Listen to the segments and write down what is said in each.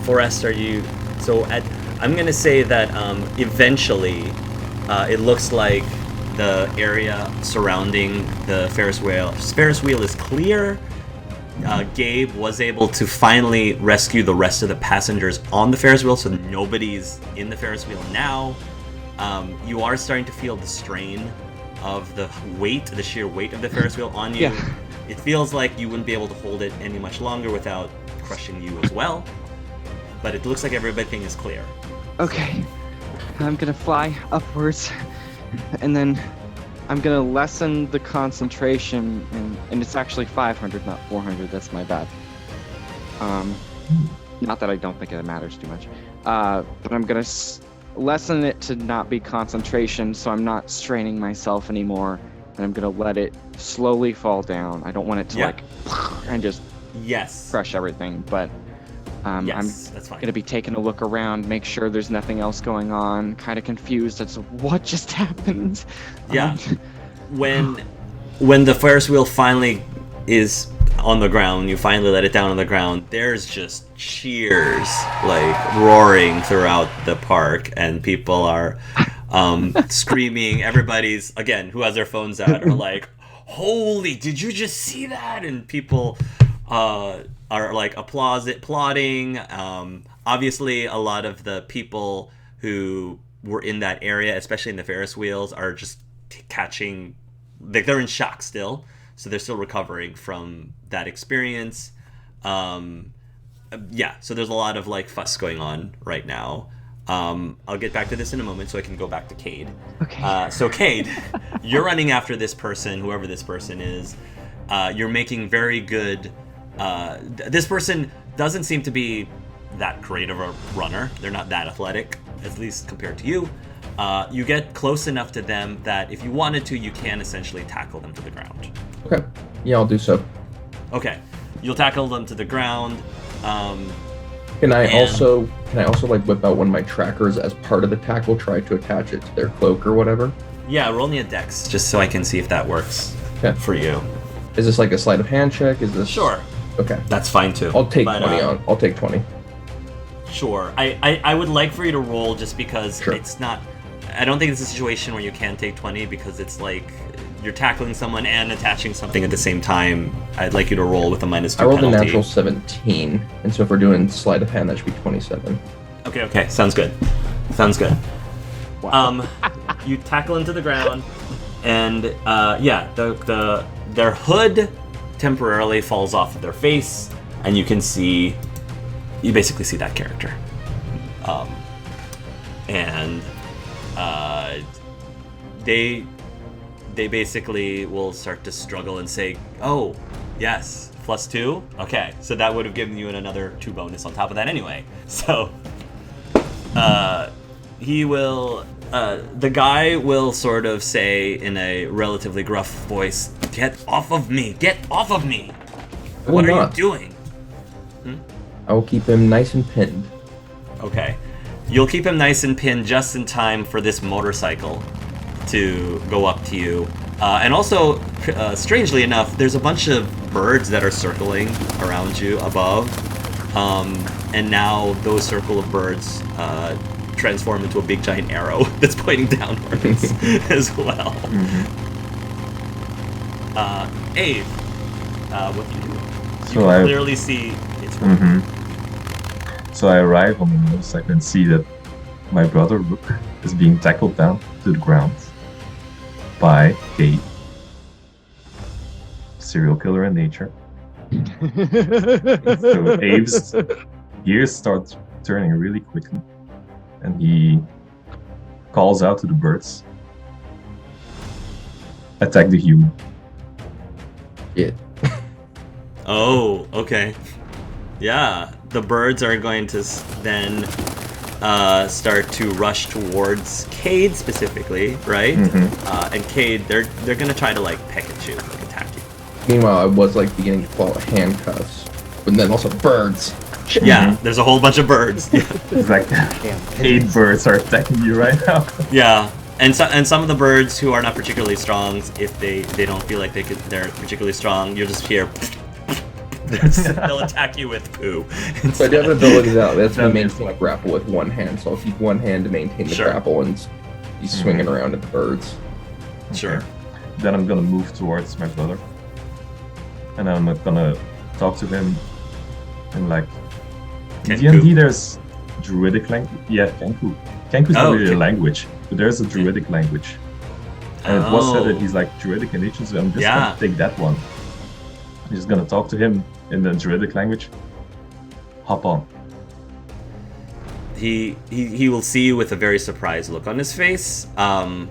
Forrest, are you... So I'm going to say that eventually it looks like the area surrounding the Ferris wheel is clear. Gabe was able to finally rescue the rest of the passengers on the Ferris wheel, so nobody's in the Ferris wheel now. You are starting to feel the strain of the sheer weight of the Ferris wheel on you. Yeah. It feels like you wouldn't be able to hold it any much longer without crushing you as well. But it looks like everything is clear. Okay. I'm gonna fly upwards, and then I'm gonna lessen the concentration, and it's actually 500, not 400. That's my bad. Not that I don't think it matters too much. But I'm gonna lessen it to not be concentration, so I'm not straining myself anymore, and I'm gonna let it slowly fall down. I don't want it to and just crush everything, but I'm that's fine. gonna be taking a look around, make sure there's nothing else going on, kind of confused as to what just happened. Yeah. When the Ferris wheel finally is on the ground, you finally let it down on the ground, there's just cheers like roaring throughout the park, and people are screaming. Everybody's, again, who has their phones out, are like, holy, did you just see that? And people are like applauding. Obviously, a lot of the people who were in that area, especially in the Ferris wheels, are just catching, like, they're in shock still, so they're still recovering from that experience. So there's a lot of like fuss going on right now. I'll get back to this in a moment so I can go back to Cade. Okay. So Cade, you're running after this person, whoever this person is. You're making very good... this person doesn't seem to be that great of a runner. They're not that athletic, at least compared to you. You get close enough to them that if you wanted to, you can essentially tackle them to the ground. Okay. Yeah, I'll do so. Okay. You'll tackle them to the ground. Can I also like whip out one of my trackers as part of the tackle, try to attach it to their cloak or whatever? Yeah, roll me a dex, just so I can see if that works for you. Is this like a sleight of hand check? Is this... Sure. Okay. That's fine too. I'll take 20 on. I'll take 20. Sure. I would like for you to roll just because Sure. it's not... I don't think it's a situation where you can take 20 because it's like you're tackling someone and attaching something at the same time. I'd like you to roll with a -2 I rolled penalty. a natural 17, and so if we're doing sleight of hand, that should be 27. Okay. Sounds good. Wow. You tackle into the ground, and their hood temporarily falls off of their face, and you basically see that character. They basically will start to struggle and say, oh, yes, +2? Okay, so that would have given you another 2 bonus on top of that anyway. So, the guy will sort of say in a relatively gruff voice, get off of me! What are you doing? I will keep him nice and pinned. Okay. You'll keep him nice and pinned just in time for this motorcycle to go up to you. And also, strangely enough, there's a bunch of birds that are circling around you above. And now those circle of birds transform into a big giant arrow that's pointing downwards as well. Abe, what do you do? You can clearly see it's So I arrive on the motorcycle and see that my brother Rook is being tackled down to the ground by a serial killer in nature. So Abe's ears start turning really quickly, and he calls out to the birds, attack the human. Yeah. Oh, okay. Yeah, the birds are going to then start to rush towards Cade specifically, right? And Cade, they're going to try to like peck at you, like attack you. Meanwhile, I was like beginning to pull out handcuffs, but then also birds. Yeah, there's a whole bunch of birds. Yeah. It's like 8 birds are attacking you right now. Yeah, and some of the birds who are not particularly strong, if they don't feel like they're particularly strong, you'll just hear They'll attack you with poo. So I do have an ability that lets me That'd be maintain a grapple with one hand, so I'll keep one hand to maintain the Sure. grapple and he's swinging around at the birds. Sure. Then I'm gonna move towards my brother, and I'm gonna talk to him in like in Kenku. D&D. There's druidic language. Yeah, Kenku. Kenku's not really a language, but there's a druidic language. And it was said that he's like druidic in nature, so I'm just gonna take that one. I'm just gonna talk to him in the druidic language. Hop on. He will see you with a very surprised look on his face. And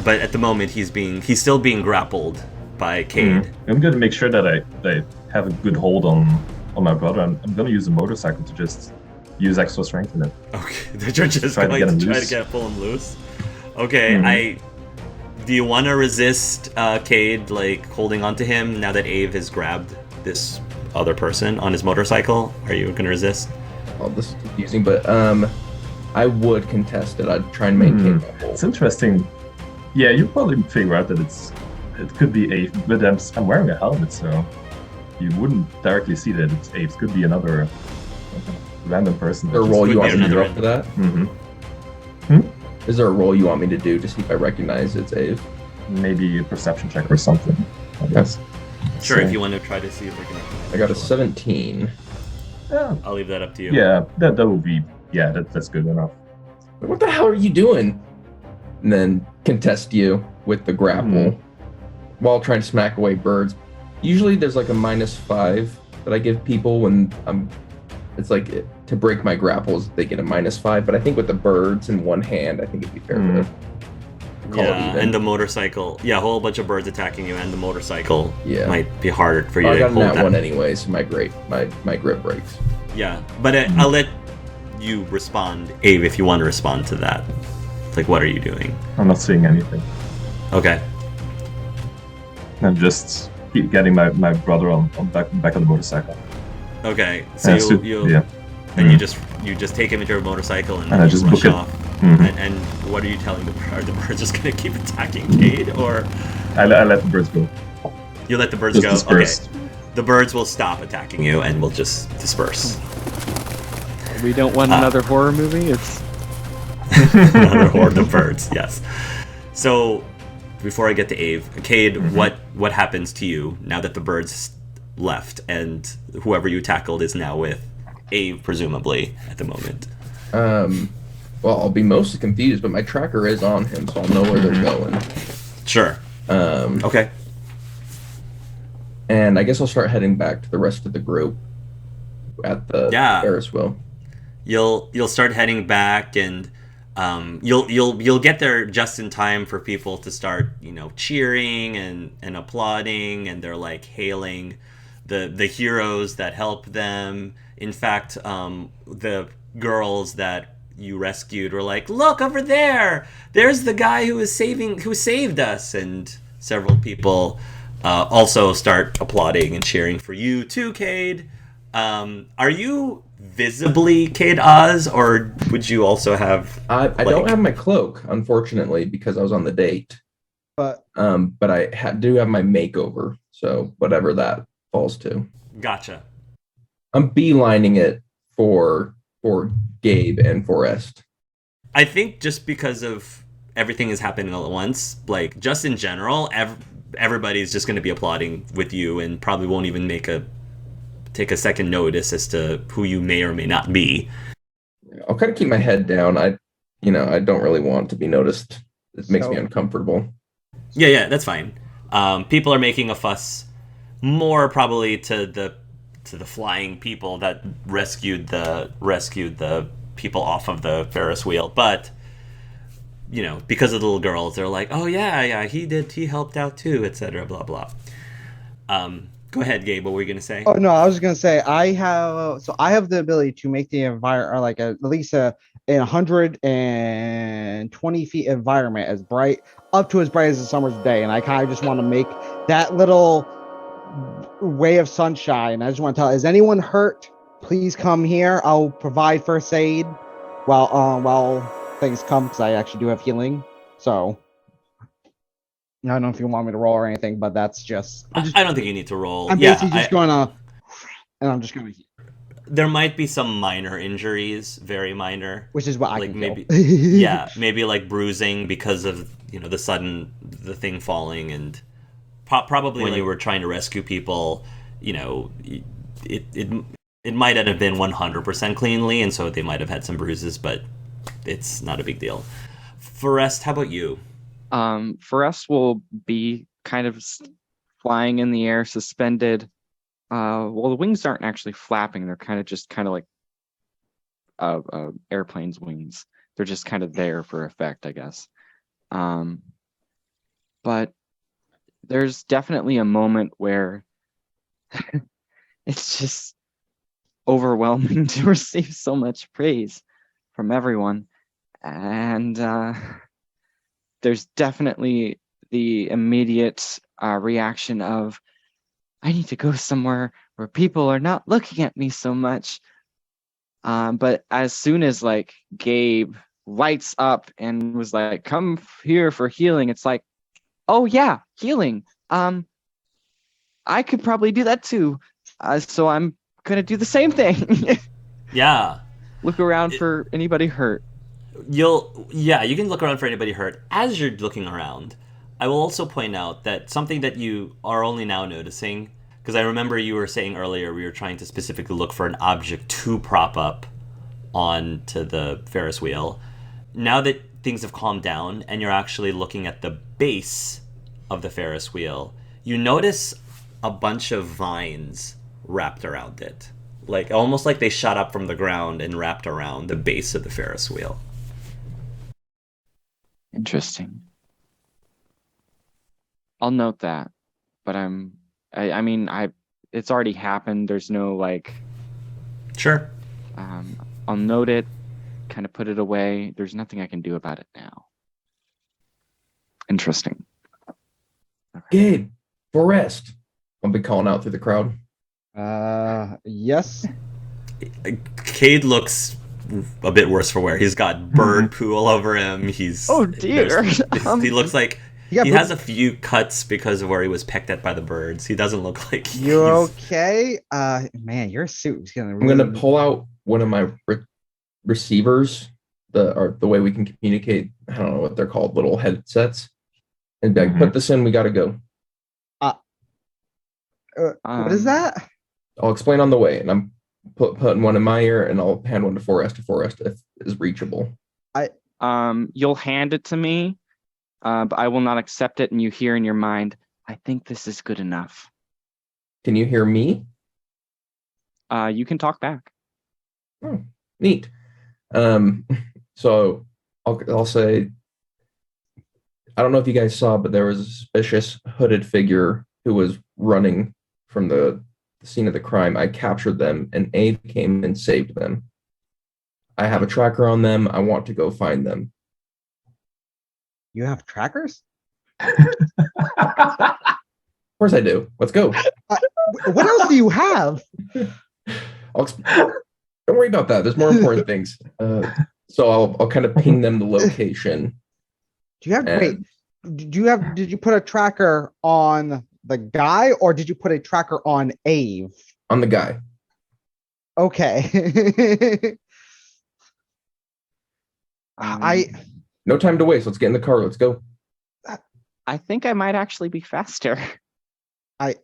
but at the moment he's still being grappled by Cade. I'm gonna make sure that I have a good hold on my brother. I'm gonna use a motorcycle to just use extra strength in it. Okay, you're just Try to going get to him try loose. to pull him loose. Okay, do you want to resist Cade like holding onto him now that Ave has grabbed this other person on his motorcycle? Are you going to resist? Oh, this is confusing, but I would contest it. I'd try and maintain my hold. It's interesting. Yeah, you probably figure out that it could be Ave, but I'm wearing a helmet, so you wouldn't directly see that it's Ave. It could be another random person. Is there a roll you could want be me to do another after that? Mm-hmm. Is there a roll you want me to do to see if I recognize it's Ave? Maybe a perception check or something, I guess. Sure, So- if you want to try to see if we can. I got a 17. Yeah, I'll leave that up to you. yeah, that would be, yeah, that's good enough. What the hell are you doing? And then contest you with the grapple while trying to smack away birds. Usually there's like a -5 that I give people when it's like to break my grapples, they get a -5. But I think with the birds in one hand, I think it'd be fair to call it Yeah, even. and the motorcycle. Yeah, a whole bunch of birds attacking you, and the motorcycle Yeah. might be harder for you I to got hold that that. one anyway, so my grip breaks. Yeah, but I'll let you respond, Ave, if you want to respond to that. Like, what are you doing? I'm not seeing anything. Okay. I'm just keep getting my brother on back on the motorcycle. Okay. So you'll yeah. and you just take him into your motorcycle and And I you just rush book it. off. Mhm. And what are you telling the bird? Are the birds just gonna keep attacking Cade, or I let the birds go. you let the birds Just go? disperse. Okay. The birds will stop attacking you and will just disperse. We don't want another horror movie. It's Another horde of birds. Yes. So before I get to Ave, Cade, what happens to you now that the birds left and whoever you tackled is now with Ave, presumably at the moment? Well, I'll be mostly confused, but my tracker is on him, so I'll know where they're going. Sure. Okay. And I guess I'll start heading back to the rest of the group at the Ferris wheel. You'll start heading back, and you'll get there just in time for people to start cheering and applauding, and they're like hailing the heroes that help them. In fact, the girls that you rescued were like, "Look over there! There's the guy who saved us!" And several people also start applauding and cheering for you too, Cade. Are you visibly Cade Oz, or would you also have? I don't have my cloak, unfortunately, because I was on the date. but I do have my makeover, so whatever that falls to. Gotcha. I'm beelining it for Gabe and Forrest. I think just because of everything is happening all at once, like just in general, everybody's just going to be applauding with you and probably won't even take a second notice as to who you may or may not be. I'll kind of keep my head down. I don't really want to be noticed. It makes me uncomfortable. Yeah, that's fine. People are making a fuss more probably to the flying people that rescued the people off of the Ferris wheel, but because of the little girls, they're like, "Oh yeah, he helped out too," etc. Blah blah. Go ahead, Gabe. What were you gonna say? Oh no, I was gonna say I have the ability to make the environment like at least a 120 feet environment as bright as a summer's day, and I kind of just want to make that little ray of sunshine. I just want to tell, is anyone hurt? Please come here. I'll provide first aid while things come, because I actually do have healing. So I don't know if you want me to roll or anything, but that's just. I don't think you need to roll. I'm basically just going to, and I'm just going to. There might be some minor injuries, very minor, which is what I like can maybe, feel. yeah, maybe like bruising because of the thing falling, and probably when you were trying to rescue people, it might have been 100% cleanly, and so they might have had some bruises, but it's not a big deal. Forrest, how about you? Forrest will be kind of flying in the air, suspended. Well, the wings aren't actually flapping. They're kind of like airplane's wings. They're just kind of there for effect, I guess. But there's definitely a moment where it's just overwhelming to receive so much praise from everyone. And there's definitely the immediate reaction of, I need to go somewhere where people are not looking at me so much. But as soon as like Gabe lights up and was like, come here for healing, it's like, oh yeah, healing. I could probably do that too. So I'm gonna do the same thing. Yeah. Look around for anybody hurt. You can look around for anybody hurt. As you're looking around, I will also point out that something that you are only now noticing, because I remember you were saying earlier we were trying to specifically look for an object to prop up onto the Ferris wheel. Now that things have calmed down and you're actually looking at the base of the Ferris wheel, you notice a bunch of vines wrapped around it. Like almost like they shot up from the ground and wrapped around the base of the Ferris wheel. Interesting. I'll note that, but I mean, it's already happened. There's no like. Sure. I'll note it, kind of put it away. There's nothing I can do about it now. Interesting. Gabe, Forrest. I'll be calling out through the crowd. Yes. Cade looks a bit worse for wear. He's got bird poo all over him. Oh dear. He looks like he has a few cuts because of where he was pecked at by the birds. He doesn't look like you're okay. Man, your suit is gonna. I'm gonna pull out one of my receivers, the way we can communicate. I don't know what they're called, little headsets, and be like, put this in. We gotta go. What is that? I'll explain on the way, and I'm putting one in my ear, and I'll hand one to Forrest if is reachable. You'll hand it to me, but I will not accept it. And you hear in your mind, I think this is good enough. Can you hear me? You can talk back. Oh, neat. So I'll say, I don't know if you guys saw, but there was a suspicious hooded figure who was running from the scene of the crime. I captured them, and Abe came and saved them. I have a tracker on them. I want to go find them. You have trackers? Of course I do. Let's go. What else do you have? Don't worry about that. There's more important things. So I'll kind of ping them the location. Do you have did you put a tracker on the guy, or did you put a tracker on Ave? On the guy. Okay. No time to waste. Let's get in the car. Let's go. I think I might actually be faster. Why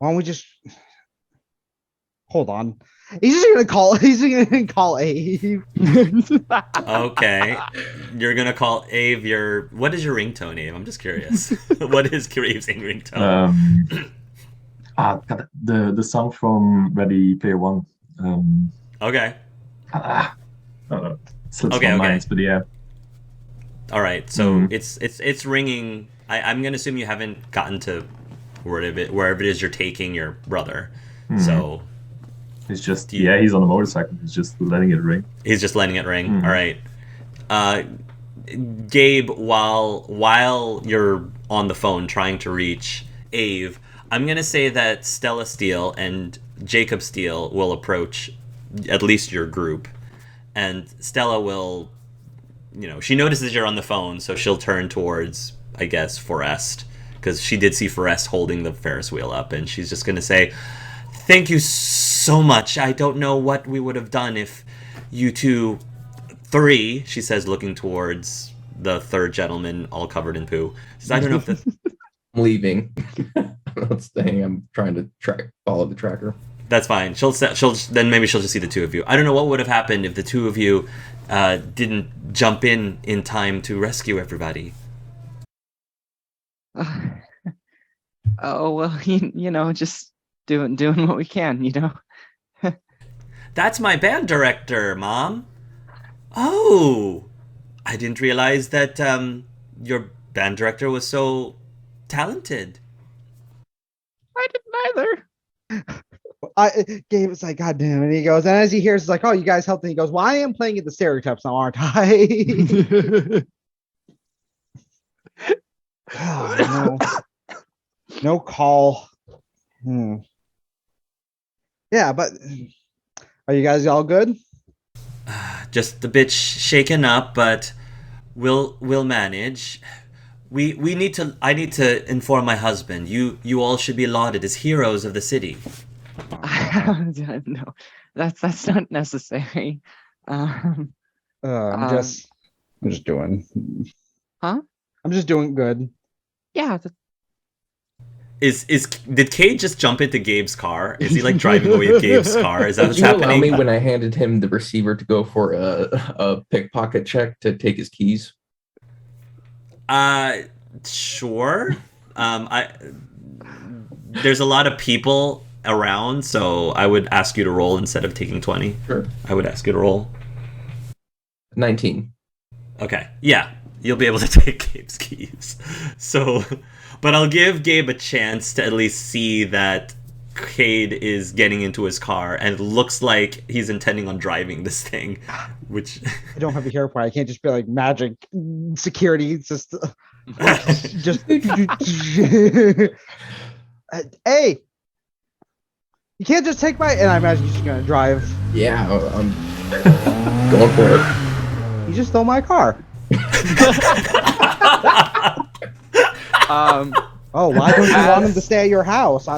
don't we just hold on? He's just gonna call Ave. Okay. You're gonna call Ave what is your ringtone, Ave? I'm just curious. What is Ave's ringtone? The song from Ready Player One. Okay. Slips my mind, but yeah. All right, so it's ringing. I'm gonna assume you haven't gotten to wherever it is you're taking your brother. So he's just he's on a motorcycle. He's just letting it ring. He's just letting it ring. All right, Gabe. While you're on the phone trying to reach Ave, I'm gonna say that Stella Steele and Jacob Steele will approach at least your group, and Stella will. She notices you're on the phone, so she'll turn towards I guess, Forrest, because she did see Forrest holding the Ferris wheel up, and she's just going to say, "Thank you so much. I don't know what we would have done if you three," she says, looking towards the third gentleman, all covered in poo. Says, "I don't know if the..." I'm leaving. I'm not staying. I'm trying to follow the tracker. That's fine. Then maybe she'll just see the two of you. I don't know what would have happened if the two of you didn't jump in time to rescue everybody. Oh well, you know, just doing what we can, you know. That's my band director, Mom. Oh, I didn't realize that your band director was so talented. I didn't either. Gabe was like, God damn it. And he goes, and as he hears, it's like, oh, you guys helped. And he goes, well, I am playing at the stereotypes now, aren't I? Oh, no call. Yeah, but are you guys all good? Just a bit shaken up, but we'll manage. I need to inform my husband. You all should be lauded as heroes of the city. No, that's not necessary. I'm just doing. Huh? I'm just doing good. Yeah. Did Cade just jump into Gabe's car? Is he like driving away with Gabe's car? Is that what's happening? Allow me when I handed him the receiver to go for a pickpocket check to take his keys? Sure. There's a lot of people around, so I would ask you to roll instead of taking 20. Sure. I would ask you to roll 19. Okay. Yeah, you'll be able to take Gabe's keys. So, but I'll give Gabe a chance to at least see that Cade is getting into his car, and it looks like he's intending on driving this thing, which... I don't have a hair point. I can't just be like magic security. It's just... Hey! You can't just take my... And I imagine he's just going to drive. Yeah, I'm going for it. You just stole my car. Oh, why don't you want him to stay at your house?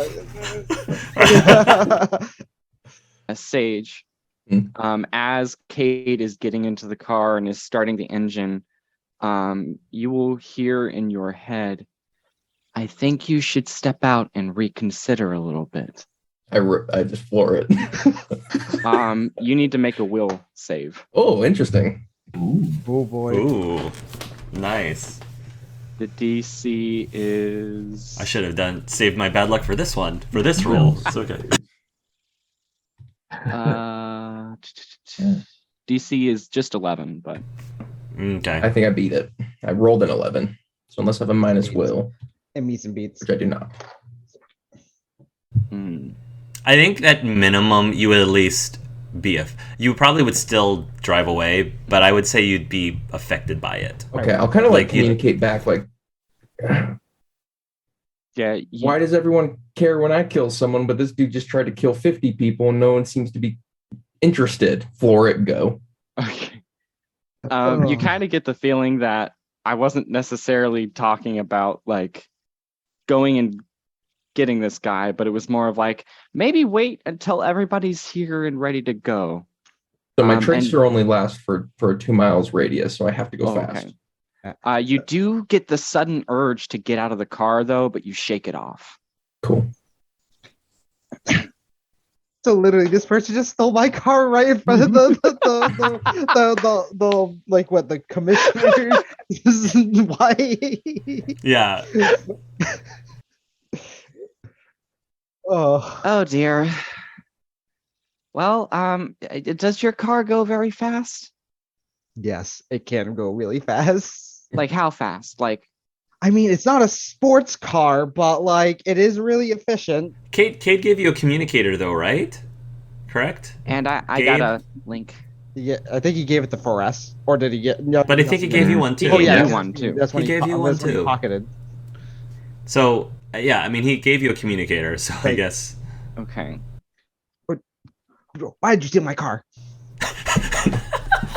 Sage, as Cade is getting into the car and is starting the engine, you will hear in your head, I think you should step out and reconsider a little bit. I just floor it. You need to make a will save. Oh, interesting. Ooh. Oh boy. Ooh, nice. The DC is... I should have saved my bad luck for this one, for this roll. It's okay. DC is just 11, but... Okay. I think I beat it. I rolled an 11. So unless I have a minus will, And meets and beats. which I do not. I think at minimum you would at least be you probably would still drive away, but I would say you'd be affected by it. Okay, I'll kind of like communicate back, like, yeah. Why does everyone care when I kill someone, but this dude just tried to kill 50 people and no one seems to be interested? Floor it, go. Okay. You kind of get the feeling that I wasn't necessarily talking about like going and getting this guy, but it was more of like, maybe wait until everybody's here and ready to go. So my tracer only lasts for a 2 miles radius, so I have to go fast. Okay. You do get the sudden urge to get out of the car though, but you shake it off. Cool. So literally, this person just stole my car right in front of the like what, the commissioner. Why? Yeah. Oh dear. Well, does your car go very fast? Yes, it can go really fast. Like how fast? Like, I mean, it's not a sports car, but like it is really efficient. Kate gave you a communicator though, right? Correct? And I got a link. Yeah, I think he gave it to Forrest, or did he get? No, but I think he gave you one too. Oh yeah, one too. That's when he gave you one too. Pocketed. So yeah, I mean, he gave you a communicator, so I guess. Okay. Why did you steal my car?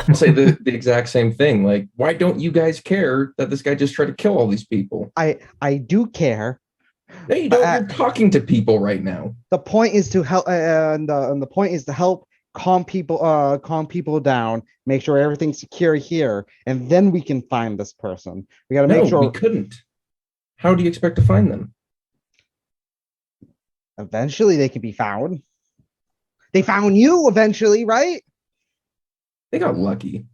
and say the exact same thing. Like, why don't you guys care that this guy just tried to kill all these people? I do care. No, you don't. You're talking to people right now. The point is to help, and the point is to help calm people down, make sure everything's secure here, and then we can find this person. We got to make sure. We couldn't. How do you expect to find them? Eventually, they can be found. They found you eventually, right? They got lucky.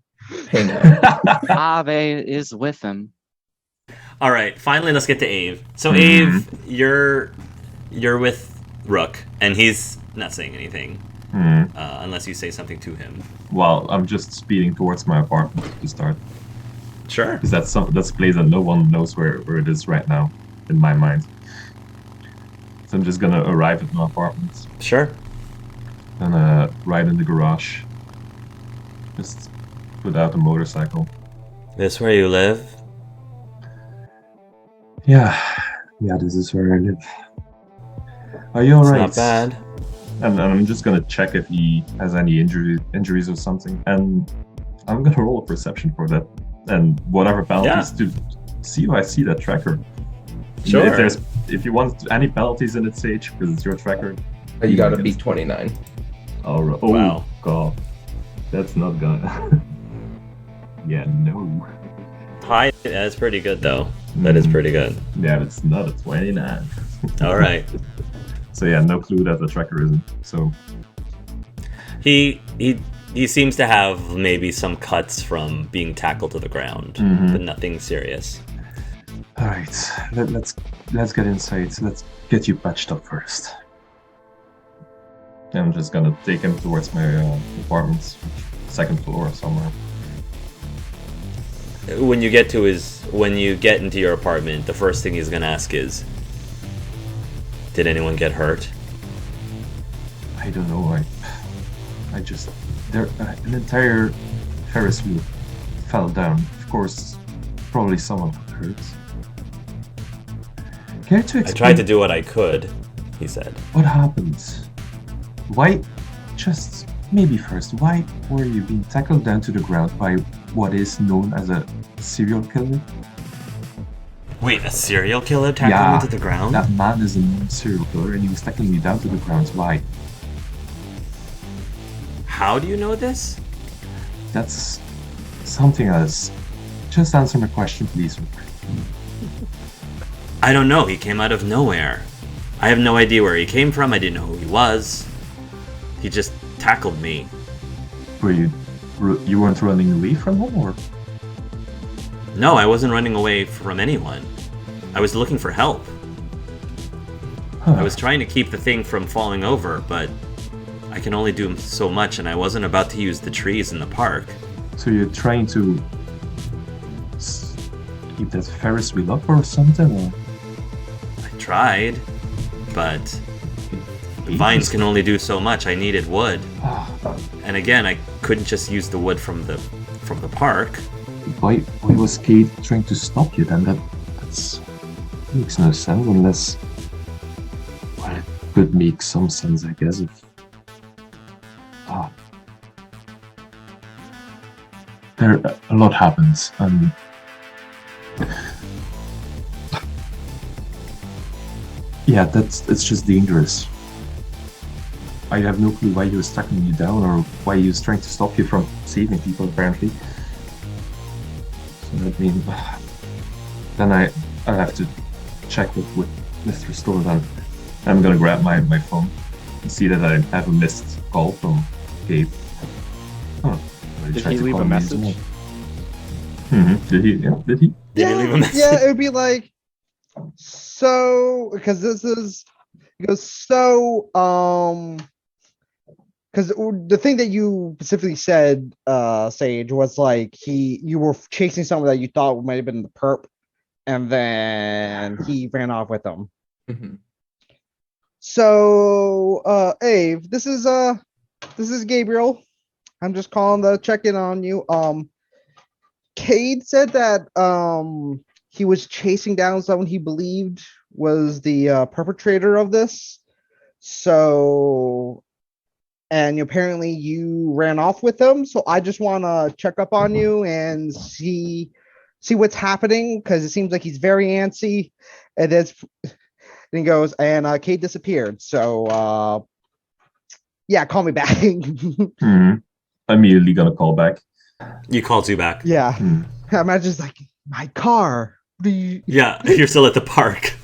Hey, no. Ave is with them. All right, finally, let's get to Ave. So, Ave, you're with Rook, and he's not saying anything unless you say something to him. Well, I'm just speeding towards my apartment to start. Sure. Because that's a place that no one knows where it is right now, in my mind. So I'm just gonna arrive at my apartment. Sure. And ride in the garage. Just put out the motorcycle. This where you live? Yeah, this is where I live. Are you alright? It's not bad. And I'm just gonna check if he has any injuries or something, and I'm gonna roll a perception for that, and whatever penalties to see if I see that tracker. Sure. If you want any penalties in it, Sage, because it's your tracker. You gotta beat 29. Oh wow. God, that's not gonna. Yeah, no. Hi, that's pretty good though. That is pretty good. Yeah, it's not a 29. All right. So yeah, no clue that the tracker isn't. So he seems to have maybe some cuts from being tackled to the ground, but nothing serious. All right, let's get inside. Let's get you patched up first. I'm just gonna take him towards my apartment, second floor somewhere. When you get into your apartment, the first thing he's gonna ask is, "Did anyone get hurt?" I don't know. I just an entire Ferris wheel fell down. Of course, probably someone got hurt. Care to explain? I tried to do what I could, he said. What happened? Why? Just maybe first, why were you being tackled down to the ground by what is known as a serial killer? Wait, a serial killer tackled me to the ground? That man is a known serial killer and he was tackling me down to the ground. Why? How do you know this? That's something else. Just answer my question, please. I don't know. He came out of nowhere. I have no idea where he came from. I didn't know who he was. He just tackled me. Were you weren't running away from him, or? No, I wasn't running away from anyone. I was looking for help. I was trying to keep the thing from falling over, but I can only do so much, and I wasn't about to use the trees in the park. So you're trying to keep that Ferris wheel up or something? Or? I tried, but the vines can only do so much. I needed wood. And again, I couldn't just use the wood from the park. Why was Kate trying to stop you then? That makes no sense unless... Well, it could make some sense, I guess, if... There, a lot happens, and... Yeah, it's just dangerous. I have no clue why he was tracking you down or why he was trying to stop you from saving people, apparently. So that means... Then I'll have to check with Mr. Store then. I'm gonna grab my phone and see that I have a missed call from Gabe. Oh, did he leave a message? Did he? Yeah, did he? Did he leave a message? Yeah, it would be like, so, because this is, he goes, so, because the thing that you specifically said, Sage, was like you were chasing someone that you thought might have been the perp, and then he ran off with them. Mm-hmm. So, Ave, this is Gabriel. I'm just calling to check in on you. Cade said that he was chasing down someone he believed was the perpetrator of this. So and apparently you ran off with them. So I just want to check up on you and see what's happening, because it seems like he's very antsy. And then he goes, and Kate disappeared. So yeah, call me back. Immediately gonna call back. You call two back. Yeah. I'm just like, my car. Yeah, you're still at the park.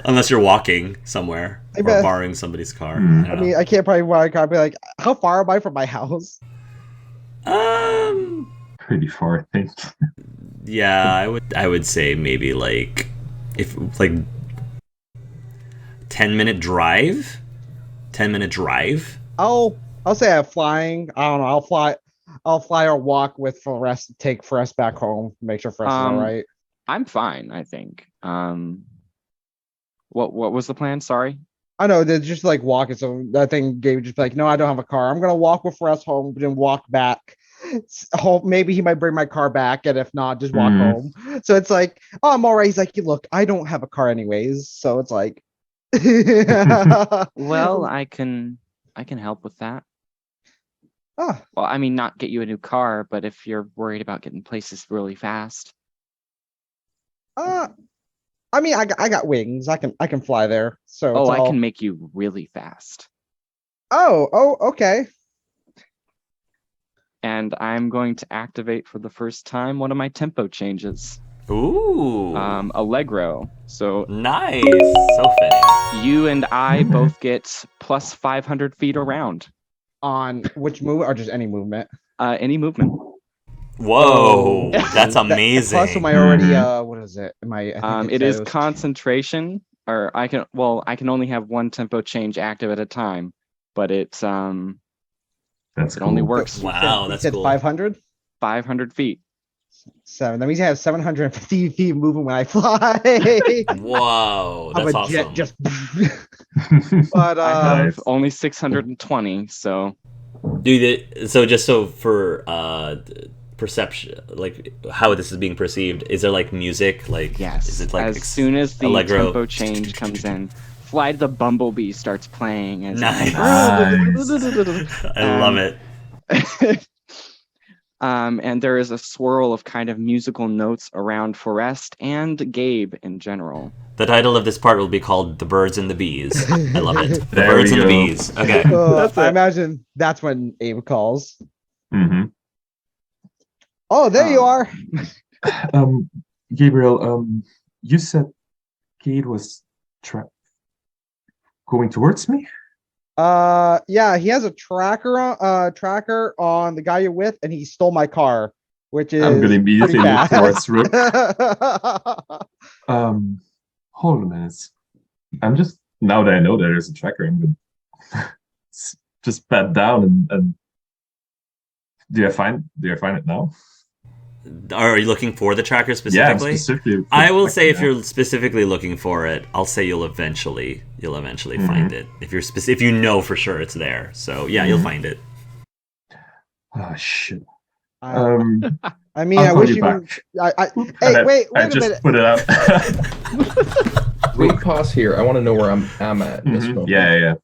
Unless you're walking somewhere or borrowing somebody's car. I mean, I can't probably buy a car. I'd be like, how far am I from my house? Pretty far, I think. Yeah, I would say maybe like 10-minute drive. 10-minute drive. I'll say I'm flying. I don't know. I'll fly or walk with Ferris, take Ferris back home, make sure Ferris is all right. I'm fine, I think. What was the plan? Sorry. I know they're just like walking. So I think Gabe would just be like, no, I don't have a car. I'm gonna walk with Ferris home, then walk back. Hope maybe he might bring my car back, and if not, just walk home. So it's like, oh, I'm all right. He's like, look, I don't have a car anyways. So it's like, well, I can help with that. Oh. Well, I mean, not get you a new car, but if you're worried about getting places really fast. I mean, I got wings. I can fly there. So I can make you really fast. Oh, okay. And I'm going to activate for the first time one of my tempo changes. Ooh. Allegro. So nice. So fitting. You and I both get plus 500 feet around. On which movement, or just any movement? Any movement. Whoa, that's amazing. Plus, am I already? What is it? Am I? It is concentration, or I can only have one tempo change active at a time, but it's That's it cool. only works. Wow, that's cool. 500. 500 feet. 7. That means I have 750 feet moving when I fly. Whoa, that's awesome. Jet just. But I have only 620, so. So for perception, like how this is being perceived, is there like music? Like, yes. Is it like as soon as the Allegro tempo change comes in, Fly the Bumblebee starts playing. Nice. I love it. And there is a swirl of kind of musical notes around Forrest and Gabe in general. The title of this part will be called "The Birds and the Bees." I love it. The There Birds we and the go. Bees. Okay. I imagine that's when Abe calls. Mm-hmm. Oh, there you are. Gabriel, you said Kate was going towards me? Yeah, he has a tracker on the guy you're with, and he stole my car, which is I'm gonna immediately look towards Rook. Rook. Hold on a minute. I'm just, now that I know there is a tracker, I'm gonna just pat down and do I find it now? Are you looking for the tracker specifically? Yeah, specifically. I will say if you're specifically looking for it, I'll say you'll eventually find it. If you know for sure it's there. So yeah, you'll find it. Oh shit. I mean, I'll I call wish you you. back. Hey, wait I a just minute. put it out. Wait, pause here. I want to know where I'm at in this moment. Yeah.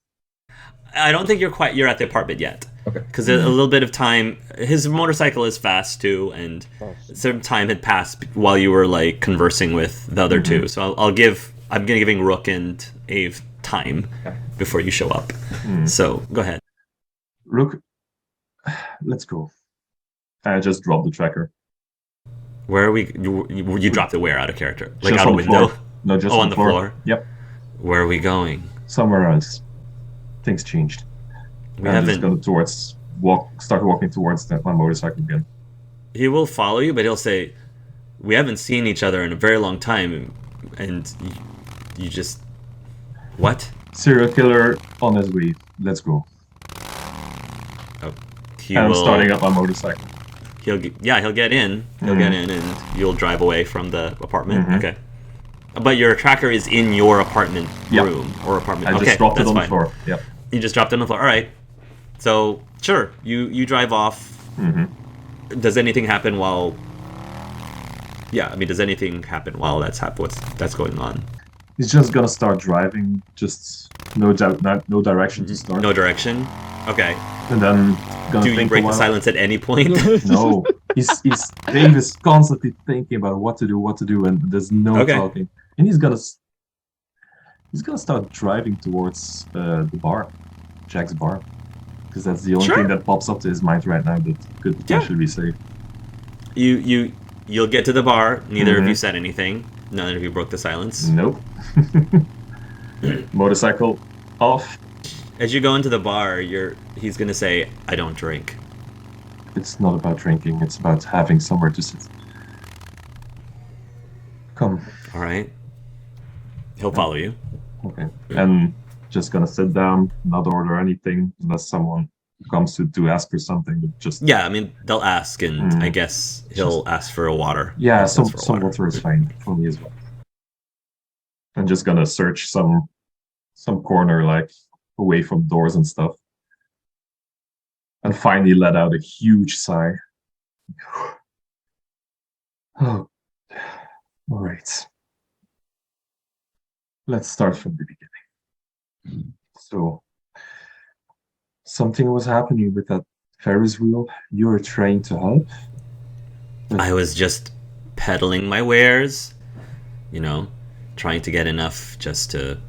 I don't think you're at the apartment yet. Okay. Because a little bit of time. His motorcycle is fast too, and some time had passed while you were like conversing with the other two. So I'm giving Rook and Ave time before you show up. So go ahead. Rook, let's go. I just dropped the tracker. Where are we? You dropped it where out of character? Like Just out a on the window? floor. No, just on the floor. Yep. Where are we going? Somewhere else. Things changed. I'm just going to start walking towards my motorcycle again. He will follow you, but he'll say, "We haven't seen each other in a very long time," and you just what? Serial killer on his way. Let's go. I'm starting up my motorcycle. He'll get in. He'll get in, and you'll drive away from the apartment. Okay. But your tracker is in your apartment room or apartment. I just dropped it on the floor. Yep. You just dropped it on the floor. All right. So sure, you drive off. Does anything happen while? Yeah, I mean, does anything happen while that's going on? He's just gonna start driving, just no direction to start. No direction. Okay. And then gonna Do you think break a the while. silence at any point? No, Dave is constantly thinking about what to do, and there's no talking. And he's gonna start driving towards the bar, Jack's bar, because that's the only thing that pops up to his mind right now that could potentially be safe. You'll get to the bar. Neither of you said anything. None of you broke the silence. Nope. Motorcycle off. As you go into the bar, he's gonna say, "I don't drink." It's not about drinking. It's about having somewhere to sit. Come. All right. He'll follow you. Okay. And just gonna sit down, not order anything unless someone comes to ask for something. But just I mean, they'll ask, and I guess he'll ask for a water. Yeah, some water is fine for me as well. I'm just gonna search some corner, like away from doors and stuff, and finally let out a huge sigh. Oh, all right. Let's start from the beginning. So, something was happening with that Ferris wheel. You were trying to help. I was just peddling my wares, trying to get enough just to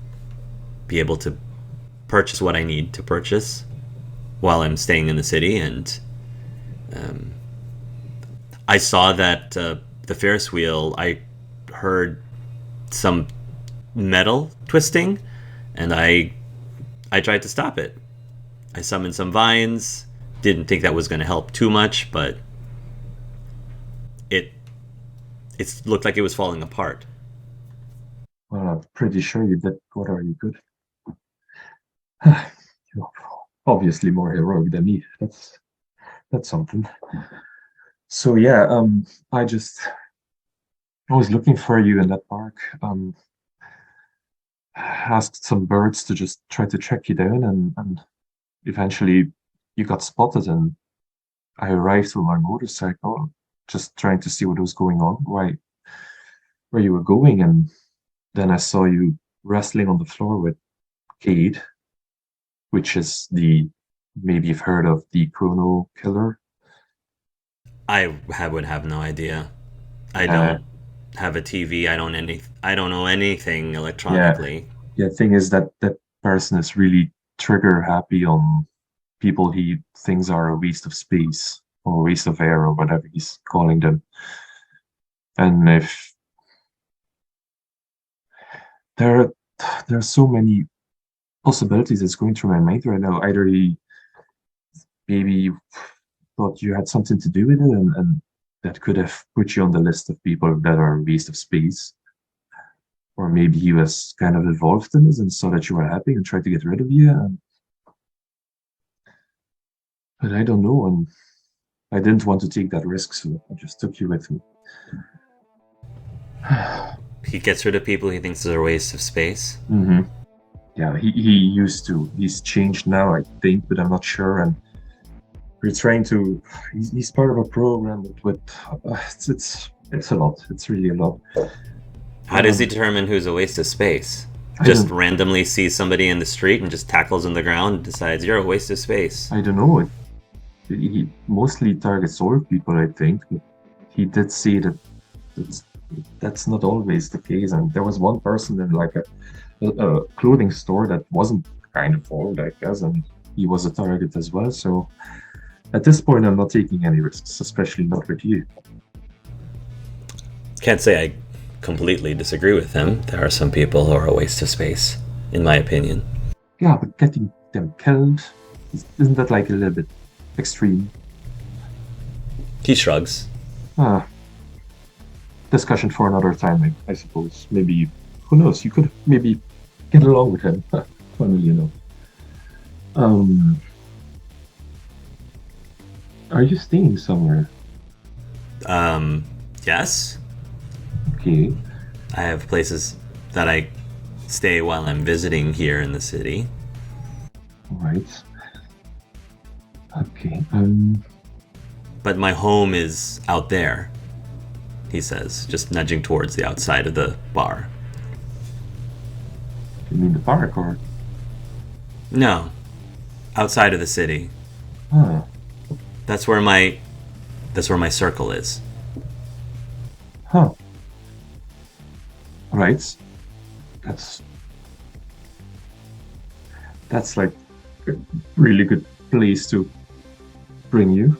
be able to purchase what I need to purchase while I'm staying in the city. And I saw that the Ferris wheel, I heard some metal twisting, and I tried to stop it. I summoned some vines. Didn't think that was going to help too much, but it looked like it was falling apart. Well, I'm pretty sure you did what are you good. You're obviously more heroic than me. That's something. So yeah, I was looking for you in that park. Asked some birds to just try to track you down, and eventually you got spotted, and I arrived with my motorcycle, just trying to see what was going on, where you were going, and then I saw you wrestling on the floor with Cade, which is maybe you've heard of the Chrono Killer. I would have no idea. I don't have a TV. I don't know anything electronically. Yeah. Thing is that person is really trigger happy on people he thinks are a waste of space or a waste of air or whatever he's calling them. And if there are so many possibilities that's going through my mind right now. Either he maybe thought you had something to do with it, and that could have put you on the list of people that are a waste of space. Or maybe he was kind of involved in this and saw that you were happy and tried to get rid of you. But I don't know, and I didn't want to take that risk, so I just took you with me. He gets rid of people he thinks are a waste of space. Mm-hmm. Yeah, he used to. He's changed now, I think, but I'm not sure. And we're trying to. He's part of a program with. It's a lot. It's really a lot. How does he determine who's a waste of space? Just randomly sees somebody in the street and just tackles on the ground and decides you're a waste of space. I don't know. He mostly targets old people, I think. But he did say that's not always the case. And there was one person in like a clothing store that wasn't kind of old, I guess, and he was a target as well. So at this point, I'm not taking any risks, especially not with you. Can't say I completely disagree with him. There are some people who are a waste of space, in my opinion. Yeah, but getting them killed, isn't that like a little bit extreme? He shrugs. Discussion for another time, I suppose. Maybe, who knows, you could maybe get along with him. Funnily enough. Are you staying somewhere? Yes. Okay. I have places that I stay while I'm visiting here in the city. Right. Okay. But my home is out there, he says, just nudging towards the outside of the bar. You mean the park, or? No, outside of the city. Huh. That's where my circle is. Huh. Right. That's like a really good place to bring you.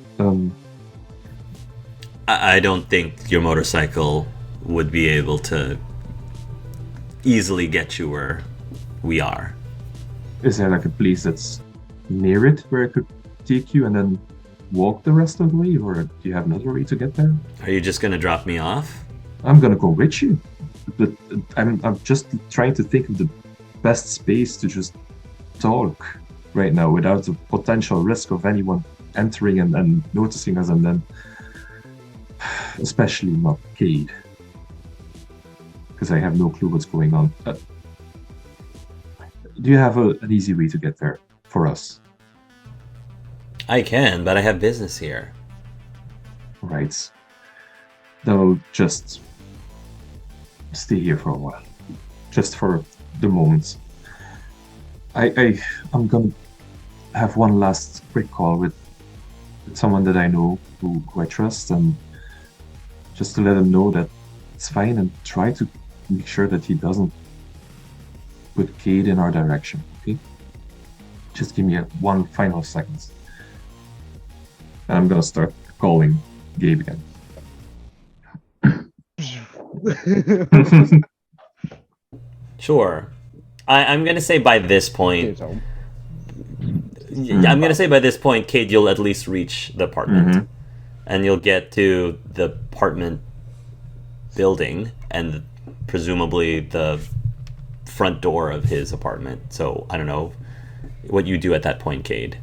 I don't think your motorcycle would be able to easily get you where we are. Is there like a place that's near it where I could take you and then walk the rest of the way, or do you have another way to get there? Are you just gonna drop me off? I'm gonna go with you, but I'm just trying to think of the best space to just talk right now without the potential risk of anyone entering and noticing us, and then especially not Cade, because I have no clue what's going on. Do you have an easy way to get there for us? I can, but I have business here. Right. Then I'll just stay here for a while, just for the moment. I'm gonna have one last quick call with someone that I know who I trust, and just to let him know that it's fine, and try to make sure that he doesn't put Cade in our direction. Okay? Just give me one final second, and I'm gonna start calling Gabe again. Sure. I'm gonna say by this point. I'm gonna say by this point, Cade, you'll at least reach the apartment, and you'll get to the apartment building, and presumably the front door of his apartment. So I don't know what you do at that point, Cade.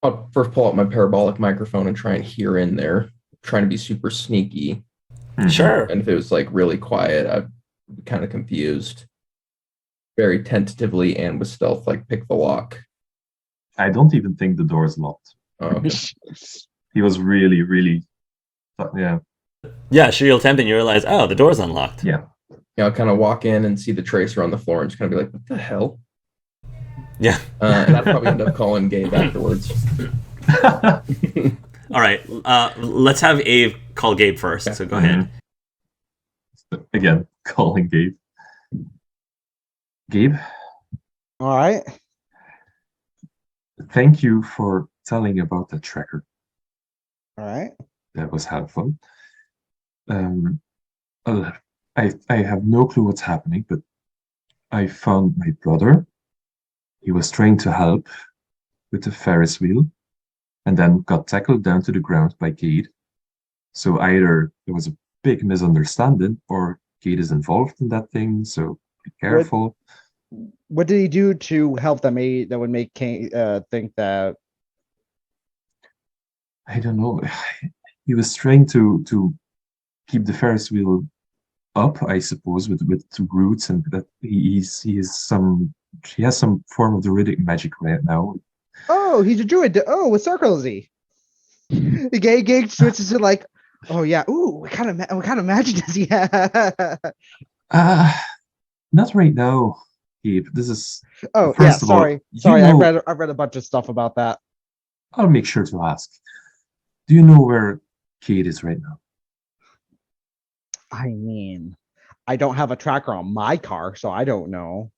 I'll first pull out my parabolic microphone and try and hear in there, trying to be super sneaky. Sure. And if it was like really quiet, I'd be kind of confused. Very tentatively and with stealth, like pick the lock. I don't even think the door is locked. Oh, okay. He was really, really, yeah. Yeah, sure. You'll tempt and you realize, oh, the door's unlocked. Yeah. Yeah, I'll kind of walk in and see the tracer on the floor and just kind of be like, what the hell? Yeah. And I'd probably end up calling Gabe afterwards. All right. Let's have Ave call Gabe first. Okay. So go ahead. Again, calling Gabe. Gabe, All right. thank you for telling about the tracker. All right. That was helpful. I have no clue what's happening, but I found my brother. He was trying to help with the Ferris wheel, and then got tackled down to the ground by Cade. So either there was a big misunderstanding, or Cade is involved in that thing. So be careful. What did he do to help that would make Kane think that? I don't know. He was trying to keep the Ferris wheel up, I suppose, with the roots, and that he has some form of druidic magic right now. Oh, he's a druid. Oh, what circle is he? The gay switches to like, oh yeah. Ooh, what kind of magic does he have? Not right now, Gabe. This is. Oh first yeah. of all, Sorry. know- I've read a bunch of stuff about that. I'll make sure to ask. Do you know where Cade is right now? I mean, I don't have a tracker on my car, so I don't know.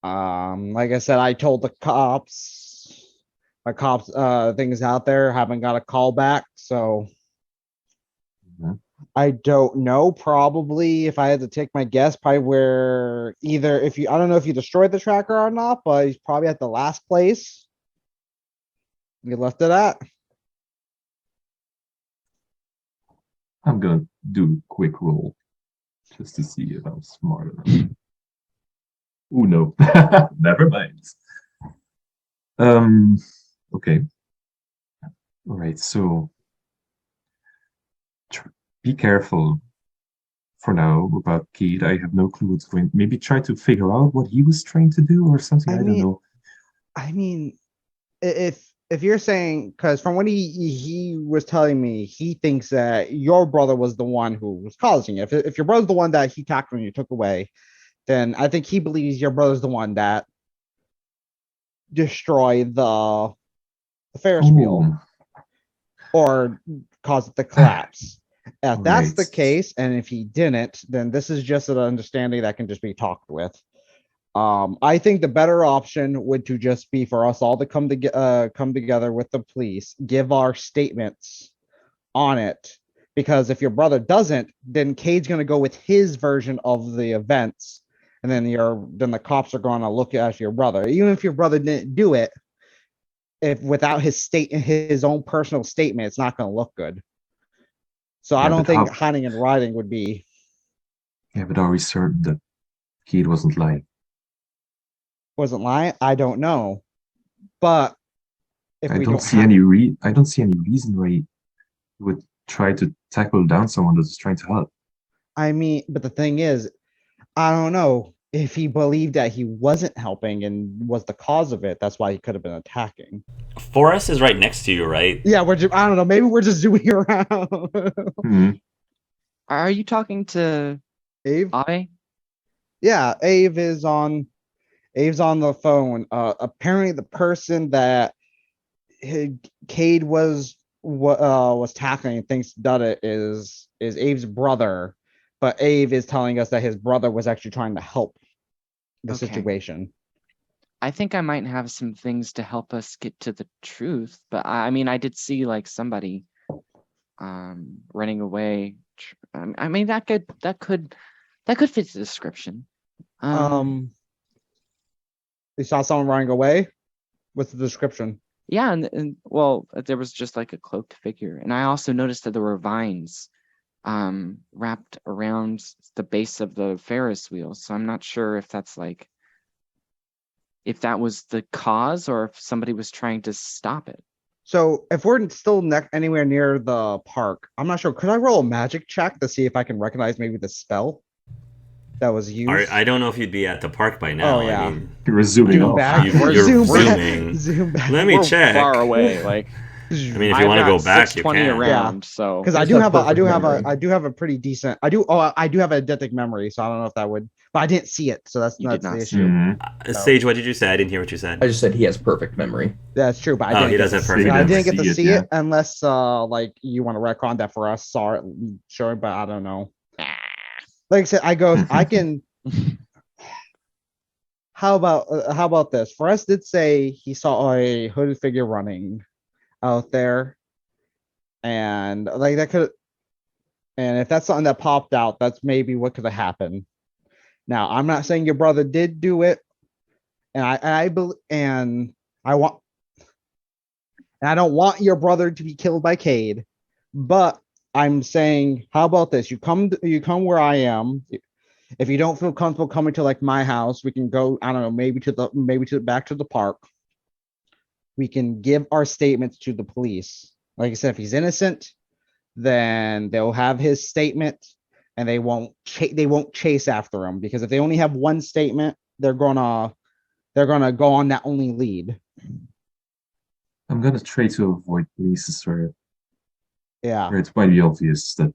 Like I said, I told the cops, my cops things out there, haven't got a call back, so I don't know. Probably, if I had to take my guess, probably where either I don't know if you destroyed the tracker or not, but he's probably at the last place you left it at. I'm gonna do a quick roll just to see if I'm smart enough. Oh no, never mind. Okay. All right. So be careful for now about Cade. I have no clue what's going. Maybe try to figure out what he was trying to do or something. I don't know. I mean, if you're saying, because from what he was telling me, he thinks that your brother was the one who was causing it. If your brother's the one that he tackled and you took away, then I think he believes your brother's the one that destroy the Ferris wheel Ooh, or cause it to collapse. If that's right. the case, and if he didn't, then this is just an understanding that can just be talked with. I think the better option would to just be for us all to come together with the police, give our statements on it. Because if your brother doesn't, then Cade's going to go with his version of the events, and then the cops are going to look at your brother. Even if your brother didn't do it, if without his own personal statement, it's not going to look good. So I Yeah, don't but think how? hiding and writing would be Yeah, but are we certain that Keith wasn't lying? wasn't lying. I don't know, but if I we don't don't see have, any I don't see any reason why he would try to tackle down someone that's trying to help. I mean, but the thing is, I don't know if he believed that he wasn't helping and was the cause of it. That's why he could have been attacking. Forrest is right next to you, right? Yeah, I don't know. Maybe we're just zooming around. Hmm. Are you talking to Ave? Ave? Yeah, Abe's on the phone. Apparently the person that Cade was tackling and thinks done it is Abe's brother, but Abe is telling us that his brother was actually trying to help the Okay. situation. I think I might have some things to help us get to the truth, but I mean, I did see like somebody running away. I mean, that could fit the description. You saw someone running away. What's the description? Yeah, and well, there was just like a cloaked figure, and I also noticed that there were vines wrapped around the base of the Ferris wheel. So I'm not sure if that's like if that was the cause or if somebody was trying to stop it. So if we're still anywhere near the park, I'm not sure. Could I roll a magic check to see if I can recognize maybe the spell that was used? I don't know if you'd be at the park by now. Oh, yeah. I mean, You're zooming Zoom off. back. you're Zoom zooming. back. Zoom back. Let me We're check. far away. Like I mean, if I've you want to got go back, you 620 can. around. So Because I Just do have have perfect memory. I do have a pretty decent. I do have a eidetic memory, so I don't know if that would. But I didn't see it, so that's You did the not see issue. Mhm. Sage, what did you say? I didn't hear what you said. I just said he has perfect memory. That's true, but I Oh, didn't. he get does to have see- perfect I memory. didn't get to See it, see yeah. it unless like you want to retcon that for us. Saw it showing, but I don't know. Like I said, I can. How about this? Forrest did say he saw a hooded figure running out there, and like that could. And if that's something that popped out, that's maybe what could have happened. Now, I'm not saying your brother did do it, and I want, and I don't want your brother to be killed by Cade, but I'm saying, how about this? You come where I am. If you don't feel comfortable coming to like my house, we can go. I don't know, maybe back to the park. We can give our statements to the police. Like I said, if he's innocent, then they'll have his statement, and they won't chase after him, because if they only have one statement, they're gonna go on that only lead. I'm gonna try to avoid places where Yeah. it's quite obvious that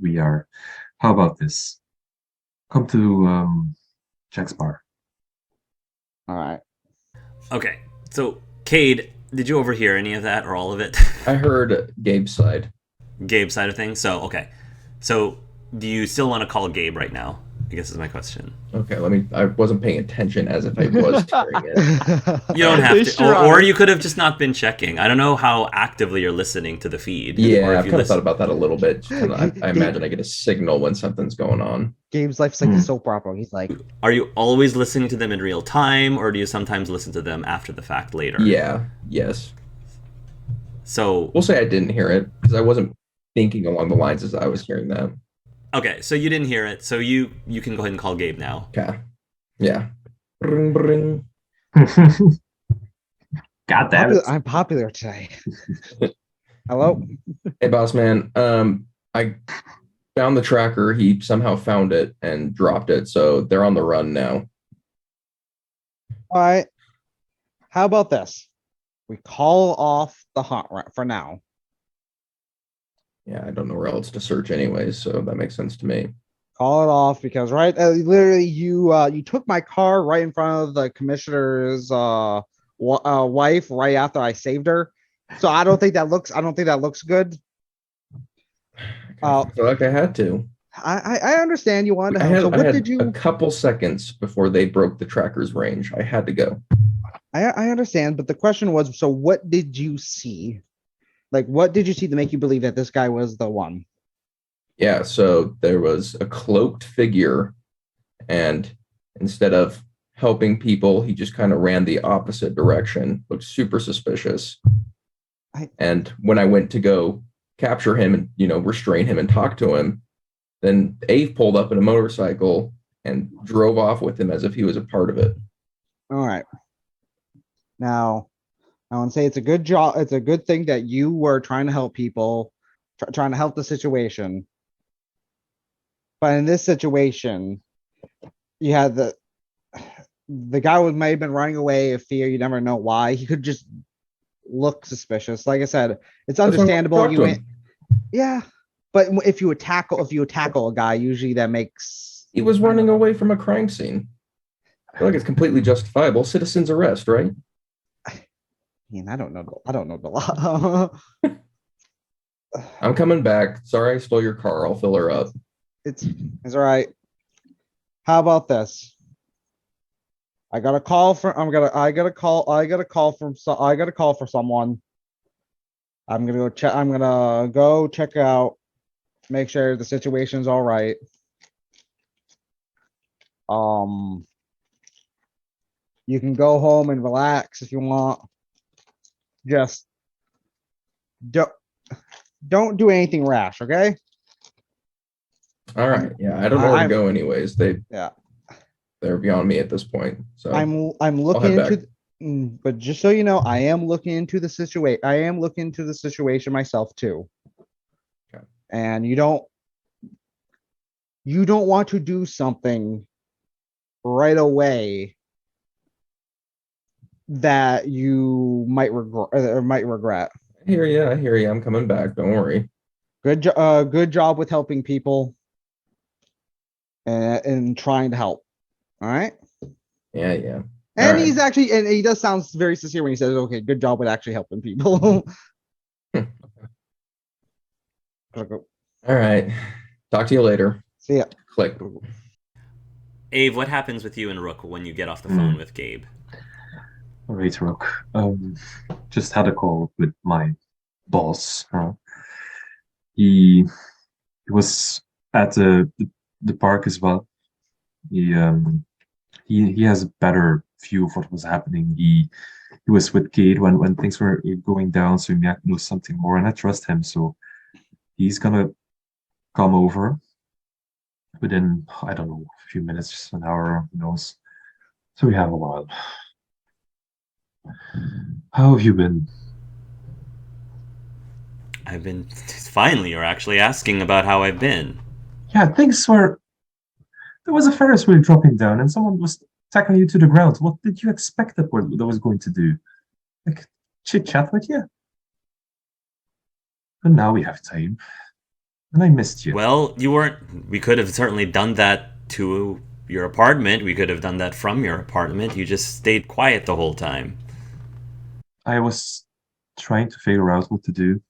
we are. How about this? Come to Jack's bar. All right. Okay, so Cade, did you overhear any of that or all of it? I heard Gabe's side. Gabe's side of things. So okay, so do you still want to call Gabe right now? I guess is my question. Okay, I wasn't paying attention as if I was hearing it. You don't have They to, sure or are. you could have just not been checking. I don't know how actively you're listening to the feed. or Yeah, if I've you kind of thought listen- about that a little bit. I imagine I get a signal when something's going on. Gabe's life's like a Hmm. soap opera. He's like, Are you always listening to them in real time, or do you sometimes listen to them after the fact later? Yeah, yes. So We'll say I didn't hear it because I wasn't thinking along the lines as I was hearing that. okay, so you didn't hear it. So you can go ahead and call Gabe now. Okay. Yeah. Bring, bring. God damn it. I'm popular today. Hello. Hey, boss man. I found the tracker. He somehow found it and dropped it, so they're on the run now. All right. How about this? We call off the hunt for now. Yeah, I don't know where else to search anyways, so that makes sense to me. Call it off because literally you took my car right in front of the commissioner's wife right after I saved her. So I don't think that looks good. I feel like I had to. I understand you wanted to I help. had, So I what had did a you? couple seconds before they broke the tracker's range. I had to go. I understand, but the question was, so what did you see? Like, what did you see to make you believe that this guy was the one? Yeah, so there was a cloaked figure, and instead of helping people, he just kind of ran the opposite direction. Looked super suspicious. And when I went to go capture him and restrain him and talk to him, then Ave pulled up in a motorcycle and drove off with him as if he was a part of it. All right. Now, I want to say it's a good job. It's a good thing that you were trying to help people, trying to help the situation. But in this situation, you had the guy might have been running away of fear. You never know why. He could just look suspicious. Like I said, it's understandable. Yeah, but if you tackle a guy, usually that makes. He was running away from a crime scene. I feel like it's completely justifiable. Citizen's arrest, right? I mean, I don't know the law. I'm coming back. Sorry I stole your car. I'll fill her up. It's all right. How about this? I got a call for someone. I'm gonna go check out, make sure the situation's all right. You can go home and relax if you want. Just don't do anything rash, okay? All right. Yeah, I don't know where to go anyways. Yeah. They're beyond me at this point. So I'm looking into but just so you know, I am looking into the situation. I am looking into the situation myself too. Okay. And you don't want to do something right away that you might regret. I hear you. I'm coming back. Don't worry. Good job with helping people and trying to help. All right. Yeah. And he's actually, and he does sound very sincere when he says, "Okay, good job with actually helping people." All right. Talk to you later. See ya. Click. Ave, what happens with you and Rook when you get off the phone with Gabe? All right, Rook. Just had a call with my boss. He was at the park as well. He has a better view of what was happening. He was with Kate when things were going down, so he knows something more, and I trust him. So he's gonna come over within, I don't know, a few minutes, an hour, who knows. So we have a while. How have you been? I've been. Finally, you're actually asking about how I've been. Yeah, things were. There was a ferris wheel dropping down, and someone was tackling you to the ground. What did you expect that was going to do? Like chit chat with you? And now we have time. And I missed you. Well, you weren't. We could have certainly done that to your apartment. We could have done that from your apartment. You just stayed quiet the whole time. I was trying to figure out what to do.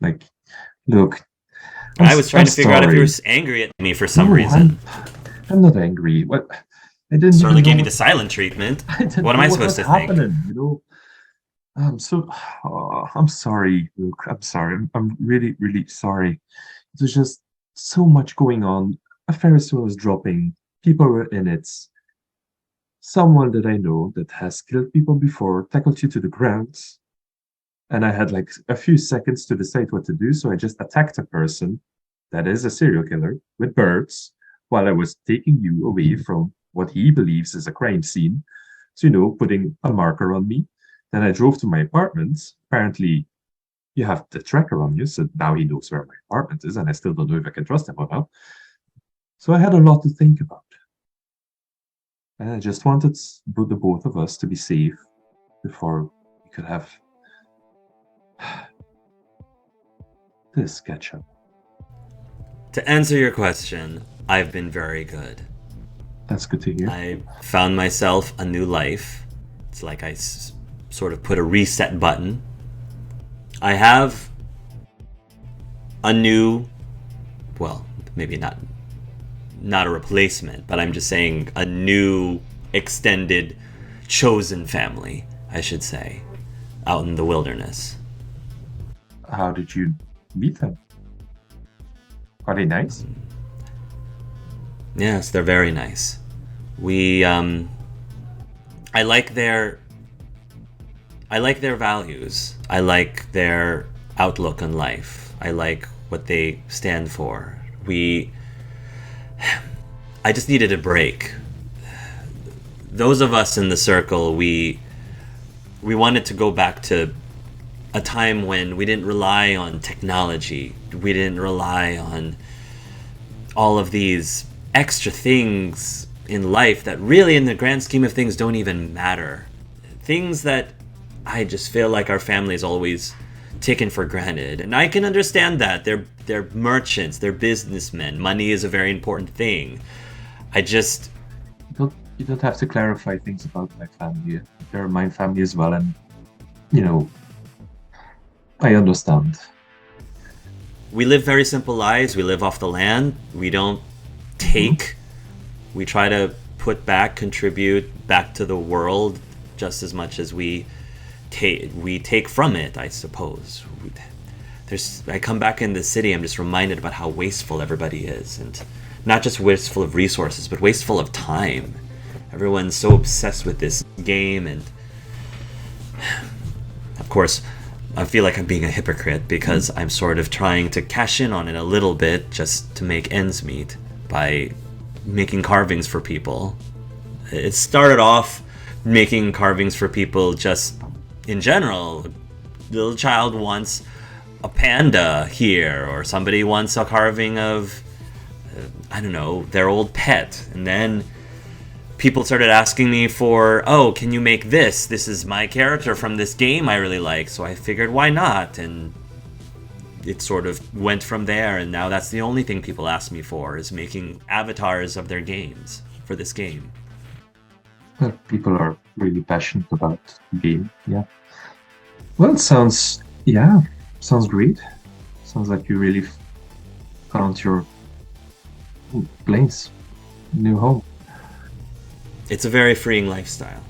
Like, look. I was trying to figure out if you were angry at me for some reason. I'm not angry. What? I didn't certainly gave me the silent treatment. What am I supposed to think? You know, I'm sorry, Luke. I'm sorry. I'm really, really sorry. There's just so much going on. A Ferris wheel was dropping. People were in it. Someone that I know that has killed people before tackled you to the ground. And I had like a few seconds to decide what to do. So I just attacked a person that is a serial killer with birds while I was taking you away from what he believes is a crime scene. So, putting a marker on me. Then I drove to my apartment. Apparently, you have the tracker on you, so now he knows where my apartment is, and I still don't know if I can trust him or not. So I had a lot to think about. And I just wanted the both of us to be safe before we could have this catch up. To answer your question, I've been very good. That's good to hear. I found myself a new life. It's like I sort of put a reset button. I have a new, well, maybe not a replacement, but I'm just saying a new extended chosen family, I should say, out in the wilderness. How did you meet them? Are they nice? Yes, they're very nice. I like their values. I like their outlook on life. I like what they stand for. I just needed a break. Those of us in the circle, we wanted to go back to a time when we didn't rely on technology. We didn't rely on all of these extra things in life that really, in the grand scheme of things, don't even matter. Things that I just feel like our family is always taken for granted. And I can understand that. They're merchants, they're businessmen. Money is a very important thing. You don't have to clarify things about my family. They're my family as well, and I understand. We live very simple lives. We live off the land. We don't take. We try to put back, contribute back to the world just as much as we take from it, I suppose. I come back in the city, I'm just reminded about how wasteful everybody is, and not just wasteful of resources, but wasteful of time. Everyone's so obsessed with this game, and of course, I feel like I'm being a hypocrite because I'm sort of trying to cash in on it a little bit just to make ends meet by making carvings for people. It started off making carvings for people just in general. A little child wants a panda here, or somebody wants a carving of, I don't know, their old pet. And then people started asking me for, oh, can you make this? This is my character from this game I really like. So I figured, why not? And it sort of went from there, and now that's the only thing people ask me for, is making avatars of their games for this game. Well, people are really passionate about the game, yeah. Well, it sounds great. Sounds like you really found your place, new home. It's a very freeing lifestyle.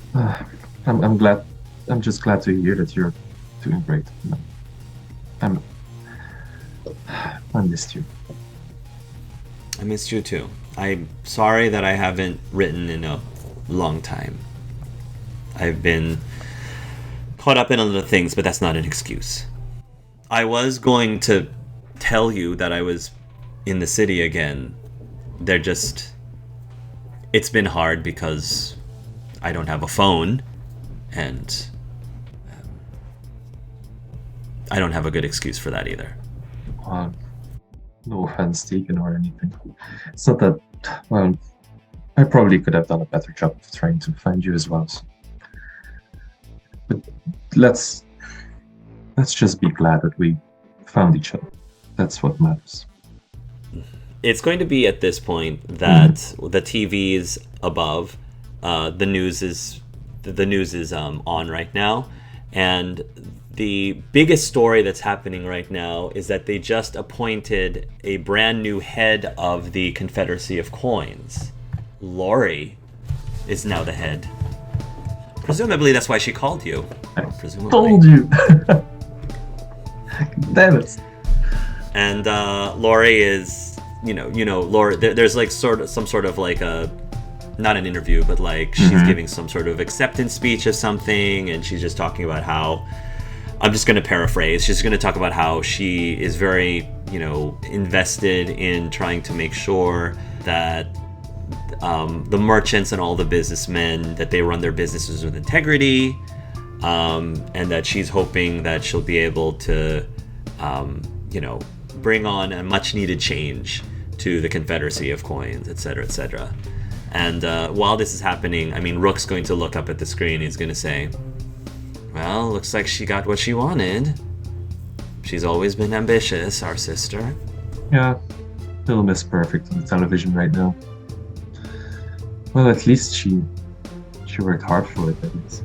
I'm glad. I'm just glad to hear that you're doing great. I missed you. I missed you too. I'm sorry that I haven't written in a long time. I've been caught up in other things, but that's not an excuse. I was going to tell you that I was in the city again. It's been hard because I don't have a phone, and I don't have a good excuse for that either. No offense taken or anything. It's not that, well, I probably could have done a better job of trying to find you as well. So. But let's just be glad that we found each other. That's what matters. It's going to be at this point that the TV's above, the news is on right now, and the biggest story that's happening right now is that they just appointed a brand new head of the Confederacy of Coins. Lori is now the head. Presumably that's why she called you. Presumably. Told you. Damn it. And Lori is, Lori. There's like some sort of like a, not an interview, but like she's giving some sort of acceptance speech of something, and she's just talking about how, I'm just going to paraphrase, she's going to talk about how she is very, invested in trying to make sure that the merchants and all the businessmen, that they run their businesses with integrity, and that she's hoping that she'll be able to, bring on a much needed change to the Confederacy of Coins, etc., etc. And while this is happening, Rook's going to look up at the screen. He's going to say, well, looks like she got what she wanted. She's always been ambitious, our sister. Yeah, little Miss Perfect on the television right now. Well, at least she worked hard for it, at least.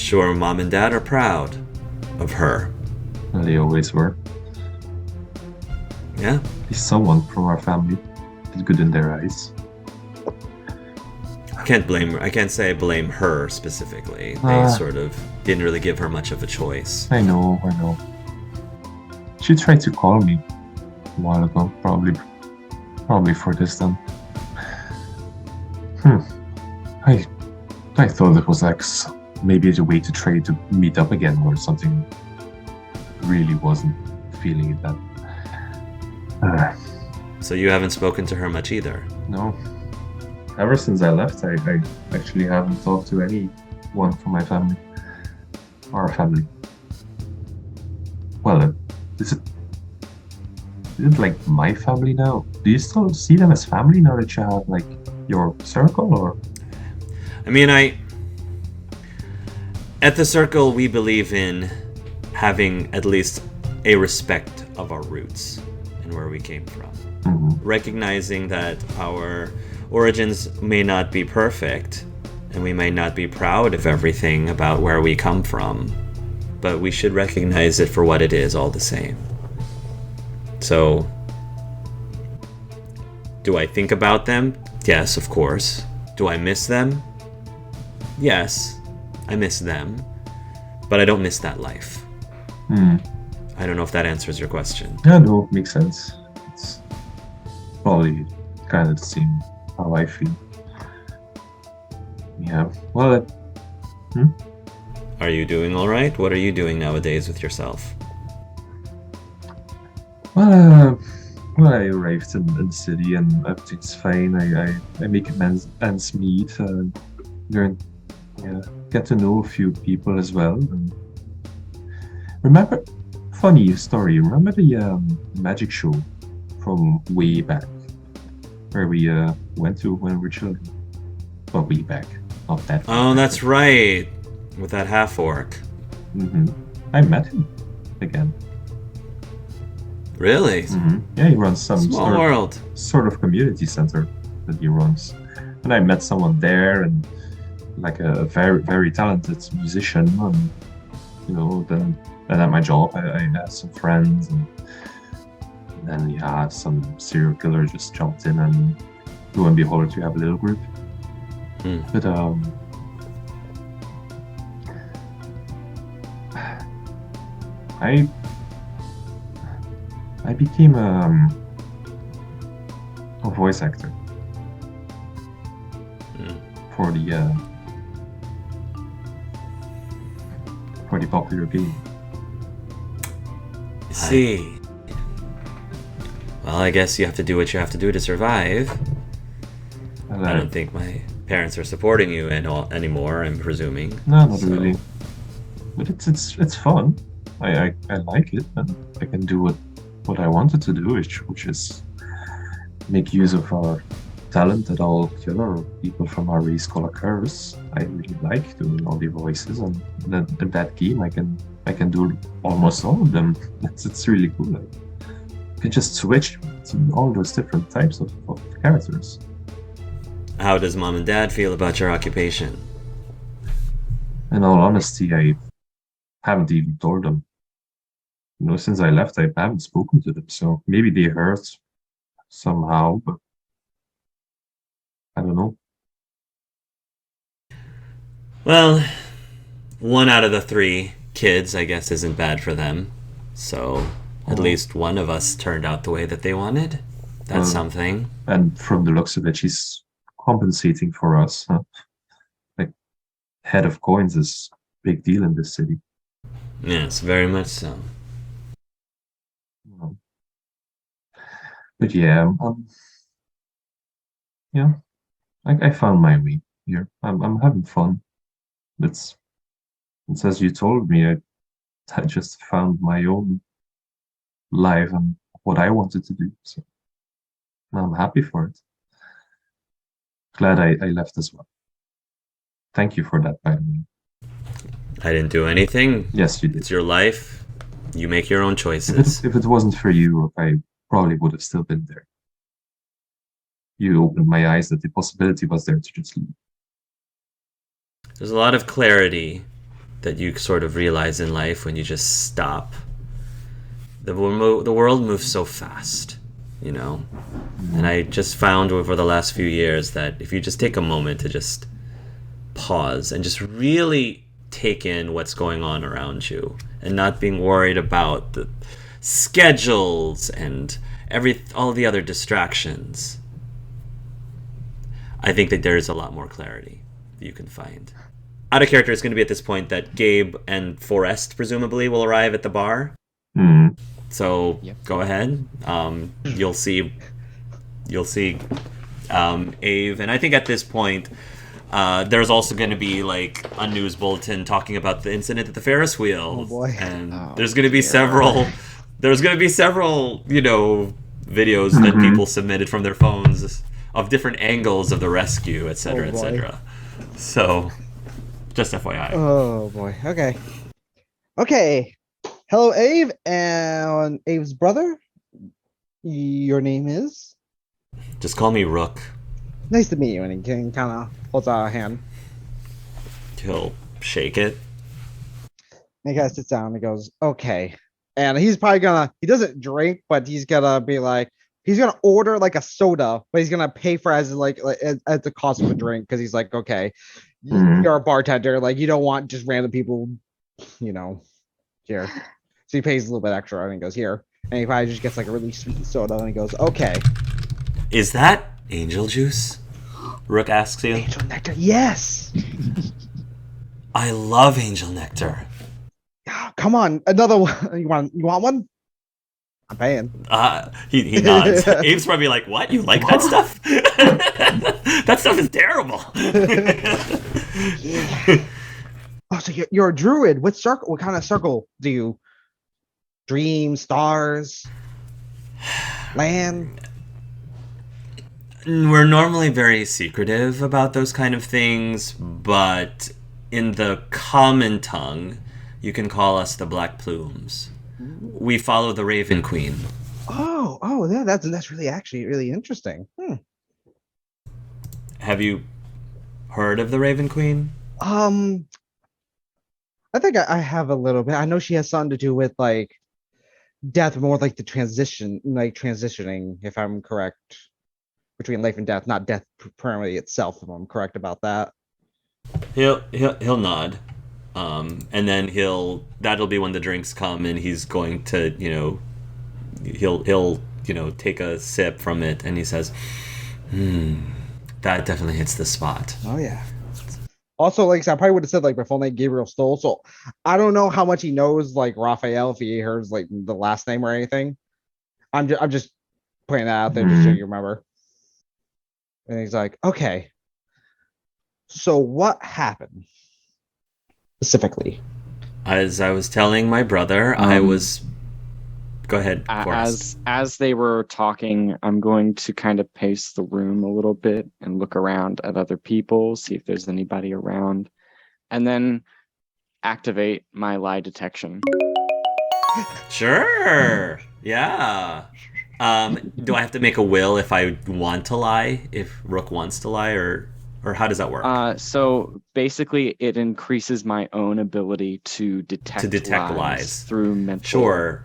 sure Mom and Dad are proud of her. And they always were. Yeah. At least someone from our family is good in their eyes. I can't say I blame her specifically. They sort of didn't really give her much of a choice. I know. She tried to call me a while ago, probably for this then. I thought it was like maybe it's a way to try to meet up again or something. Really wasn't feeling it that. So you haven't spoken to her much either? No. Ever since I left, I actually haven't talked to anyone from my family. Our family. Well, is it like my family now? Do you still see them as family now that you have like your circle, or? I mean, at the circle, we believe in having at least a respect of our roots and where we came from. Mm-hmm. Recognizing that our origins may not be perfect, and we may not be proud of everything about where we come from, but we should recognize it for what it is all the same. So, do I think about them? Yes, of course. Do I miss them? Yes, I miss them, but I don't miss that life. I don't know if that answers your question. Yeah, no, makes sense. It's probably kind of the same how I feel. Yeah, well, Are you doing all right? What are you doing nowadays with yourself? Well, I arrived in the city and everything's fine. I make ends meet. Get to know a few people as well. And remember, funny story. Remember the magic show from way back, where we went to when we were children? Well, way back, not that. Oh, that's right. With that half-orc. Mm-hmm. I met him again. Really? Mm-hmm. Yeah, he runs some Small world. Sort of community center that he runs. And I met someone there, and like a very, very talented musician. And, then at my job, I had some friends, and then some serial killer just jumped in, and lo and behold, you have a little group. But I became a voice actor for the popular game. See. Well, I guess you have to do what you have to do to survive. I don't think my parents are supporting you anymore, I'm presuming. No, not really. But it's fun. I like it, and I can do what I wanted to do, which is make use of our talent that all the other people from our race call a curse. I really like doing all the voices, and then in that game I can do almost all of them. It's really cool. I can just switch to all those different types of characters. How does Mom and Dad feel about your occupation? In all honesty, I haven't even told them. Since I left, I haven't spoken to them, so maybe they heard somehow, but I don't know. Well, 1 out of the 3 kids, I guess, isn't bad for them. So, at least one of us turned out the way that they wanted. That's something. And from the looks of it, she's compensating for us. Huh? Like, head of coins is a big deal in this city. Yes, very much so. But yeah, I found my way here. I'm having fun. It's as you told me, I just found my own life and what I wanted to do. So I'm happy for it. Glad I left as well. Thank you for that, by the way. I didn't do anything. Yes, you did. It's your life. You make your own choices. If it wasn't for you, I probably would have still been there. You opened my eyes that the possibility was there to just leave. There's a lot of clarity that you sort of realize in life when you just stop. The world moves so fast, you know? And I just found over the last few years that if you just take a moment to just pause and just really take in what's going on around you and not being worried about the schedules and all the other distractions, I think that there's a lot more clarity that you can find. Out of character, it's going to be at this point that Gabe and Forrest presumably will arrive at the bar. So go ahead. You'll see Ave, and I think at this point there's also going to be like a news bulletin talking about the incident at the Ferris wheel. Oh boy! And there's going to be several. There's going to be several, videos that people submitted from their phones of different angles of the rescue, etc., etc. So, just FYI. Oh boy. Okay. Hello, Ave, and Ave's brother. Your name is? Just call me Rook. Nice to meet you. And he kind of holds out a hand. He'll shake it. And he kind of sits down and he goes, okay. And he's probably he doesn't drink, but he's gonna be like, he's gonna order like a soda, but he's gonna pay for as at the cost of a drink, because he's like, okay, you're a bartender, like you don't want just random people, here. So he pays a little bit extra and he goes, here. And he probably just gets like a really sweet soda and he goes, okay. Is that angel juice? Rook asks you. Angel nectar, yes. I love angel nectar. Come on, another one. You want one? I'm paying. He nods. Abe's probably like, what? You like that stuff? That stuff is terrible. Oh, so you're a druid. What kind of circle do you? Dream, stars, land? We're normally very secretive about those kind of things, but in the common tongue, you can call us the Black Plumes. We follow the Raven Queen. Oh, yeah, that's really interesting. Have you heard of the Raven Queen? I think I have a little bit. I know she has something to do with like death, more like the transitioning, if I'm correct, between life and death, not death permanently itself, if I'm correct about that. He'll nod. And then that'll be when the drinks come and he's going to, he'll take a sip from it and he says, that definitely hits the spot. Oh yeah. Also, like I probably would have said like my full name Gabriel Stoll, so I don't know how much he knows like Raphael, if he hears like the last name or anything. I'm just putting that out there just so you remember. And he's like, okay. So what happened specifically? As I was telling my brother, Go ahead, Forrest. As they were talking, I'm going to kind of pace the room a little bit and look around at other people, see if there's anybody around, and then activate my lie detection. Sure. Yeah. Do I have to make a will if I want to lie? If Rook wants to lie, or how does that work? So basically, it increases my own ability to detect lies through mental. Sure.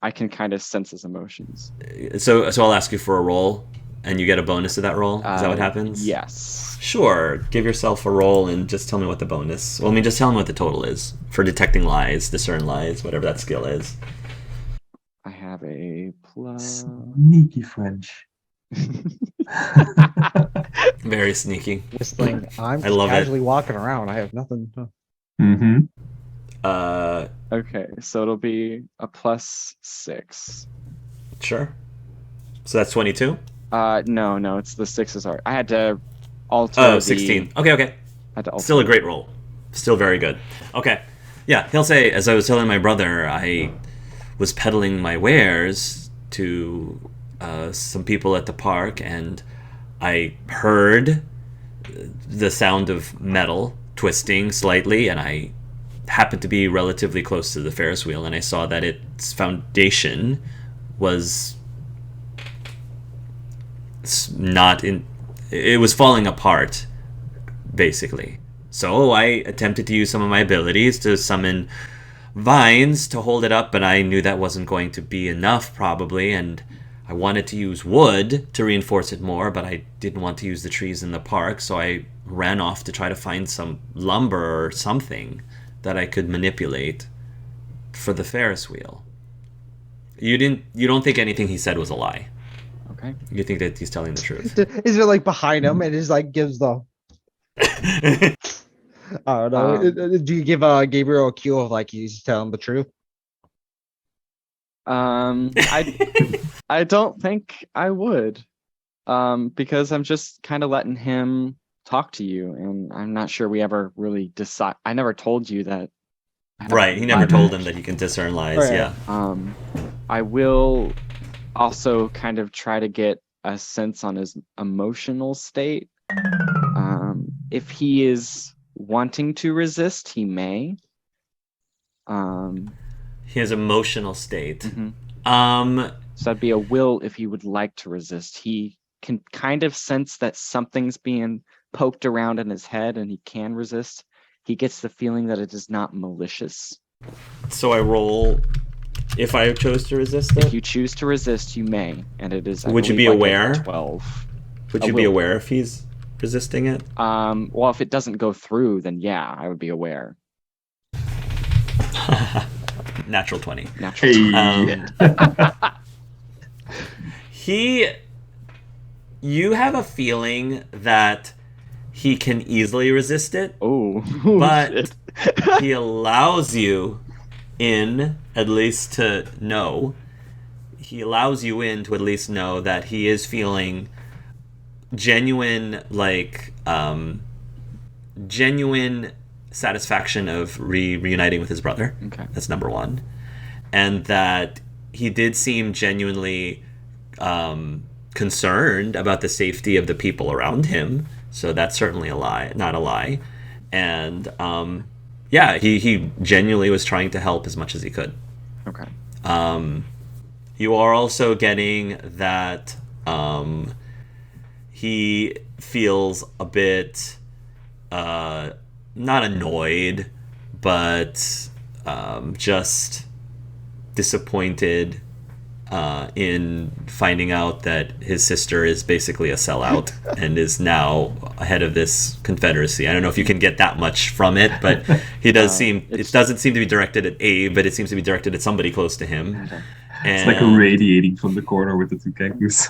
I can kind of sense his emotions. So I'll ask you for a roll, and you get a bonus to that roll. Is that what happens? Yes. Sure. Give yourself a roll and just tell me what the bonus. Well, just tell me what the total is for detecting lies, discern lies, whatever that skill is. I have a plus. Sneaky French. Very sneaky. Whistling. I'm I love casually walking around. I have nothing. Okay, so it'll be a +6. Sure. So that's 22? No, it's the 6s are. I had to alter 16. Okay. Still a great roll. Still very good. Okay. Yeah, he'll say, as I was telling my brother, I was peddling my wares to some people at the park, and I heard the sound of metal twisting slightly, and I happened to be relatively close to the Ferris wheel, and I saw that its foundation was it was falling apart, basically. So I attempted to use some of my abilities to summon vines to hold it up, but I knew that wasn't going to be enough probably, and I wanted to use wood to reinforce it more, but I didn't want to use the trees in the park, so I ran off to try to find some lumber or something that I could manipulate for the Ferris wheel. You don't think anything he said was a lie? Okay. You think that he's telling the truth? Is it like behind him and just like gives the? I don't know. Do you give Gabriel a cue of like he's telling the truth? I don't think I would, because I'm just kind of letting him talk to you, and I'm not sure we ever really decide. I never told you that. Right, he never told him that he can discern lies. Right. Yeah. I will also kind of try to get a sense on his emotional state. If he is wanting to resist, he may. His emotional state. Mm-hmm. So that'd be a will if he would like to resist. He can kind of sense that something's being poked around in his head and he can resist. He gets the feeling that it is not malicious. So I roll if I chose to resist it? If you choose to resist, you may. And it is, would you be like aware? 12. Would you be aware if he's resisting it? Well, if it doesn't go through, then yeah, I would be aware. Natural 20. Natural 20. You have a feeling that he can easily resist it. Oh, but he allows you in at least to know. He allows you in to at least know that he is feeling genuine, genuine satisfaction of reuniting with his brother. Okay. That's number one. And that he did seem genuinely concerned about the safety of the people around him. So that's certainly not a lie. And he genuinely was trying to help as much as he could. Okay. You are also getting that he feels a bit not annoyed, but just disappointed in finding out that his sister is basically a sellout and is now head of this confederacy. I don't know if you can get that much from it, but he does it doesn't seem to be directed at Abe, but it seems to be directed at somebody close to him. It's like radiating from the corner with the two kangaroos.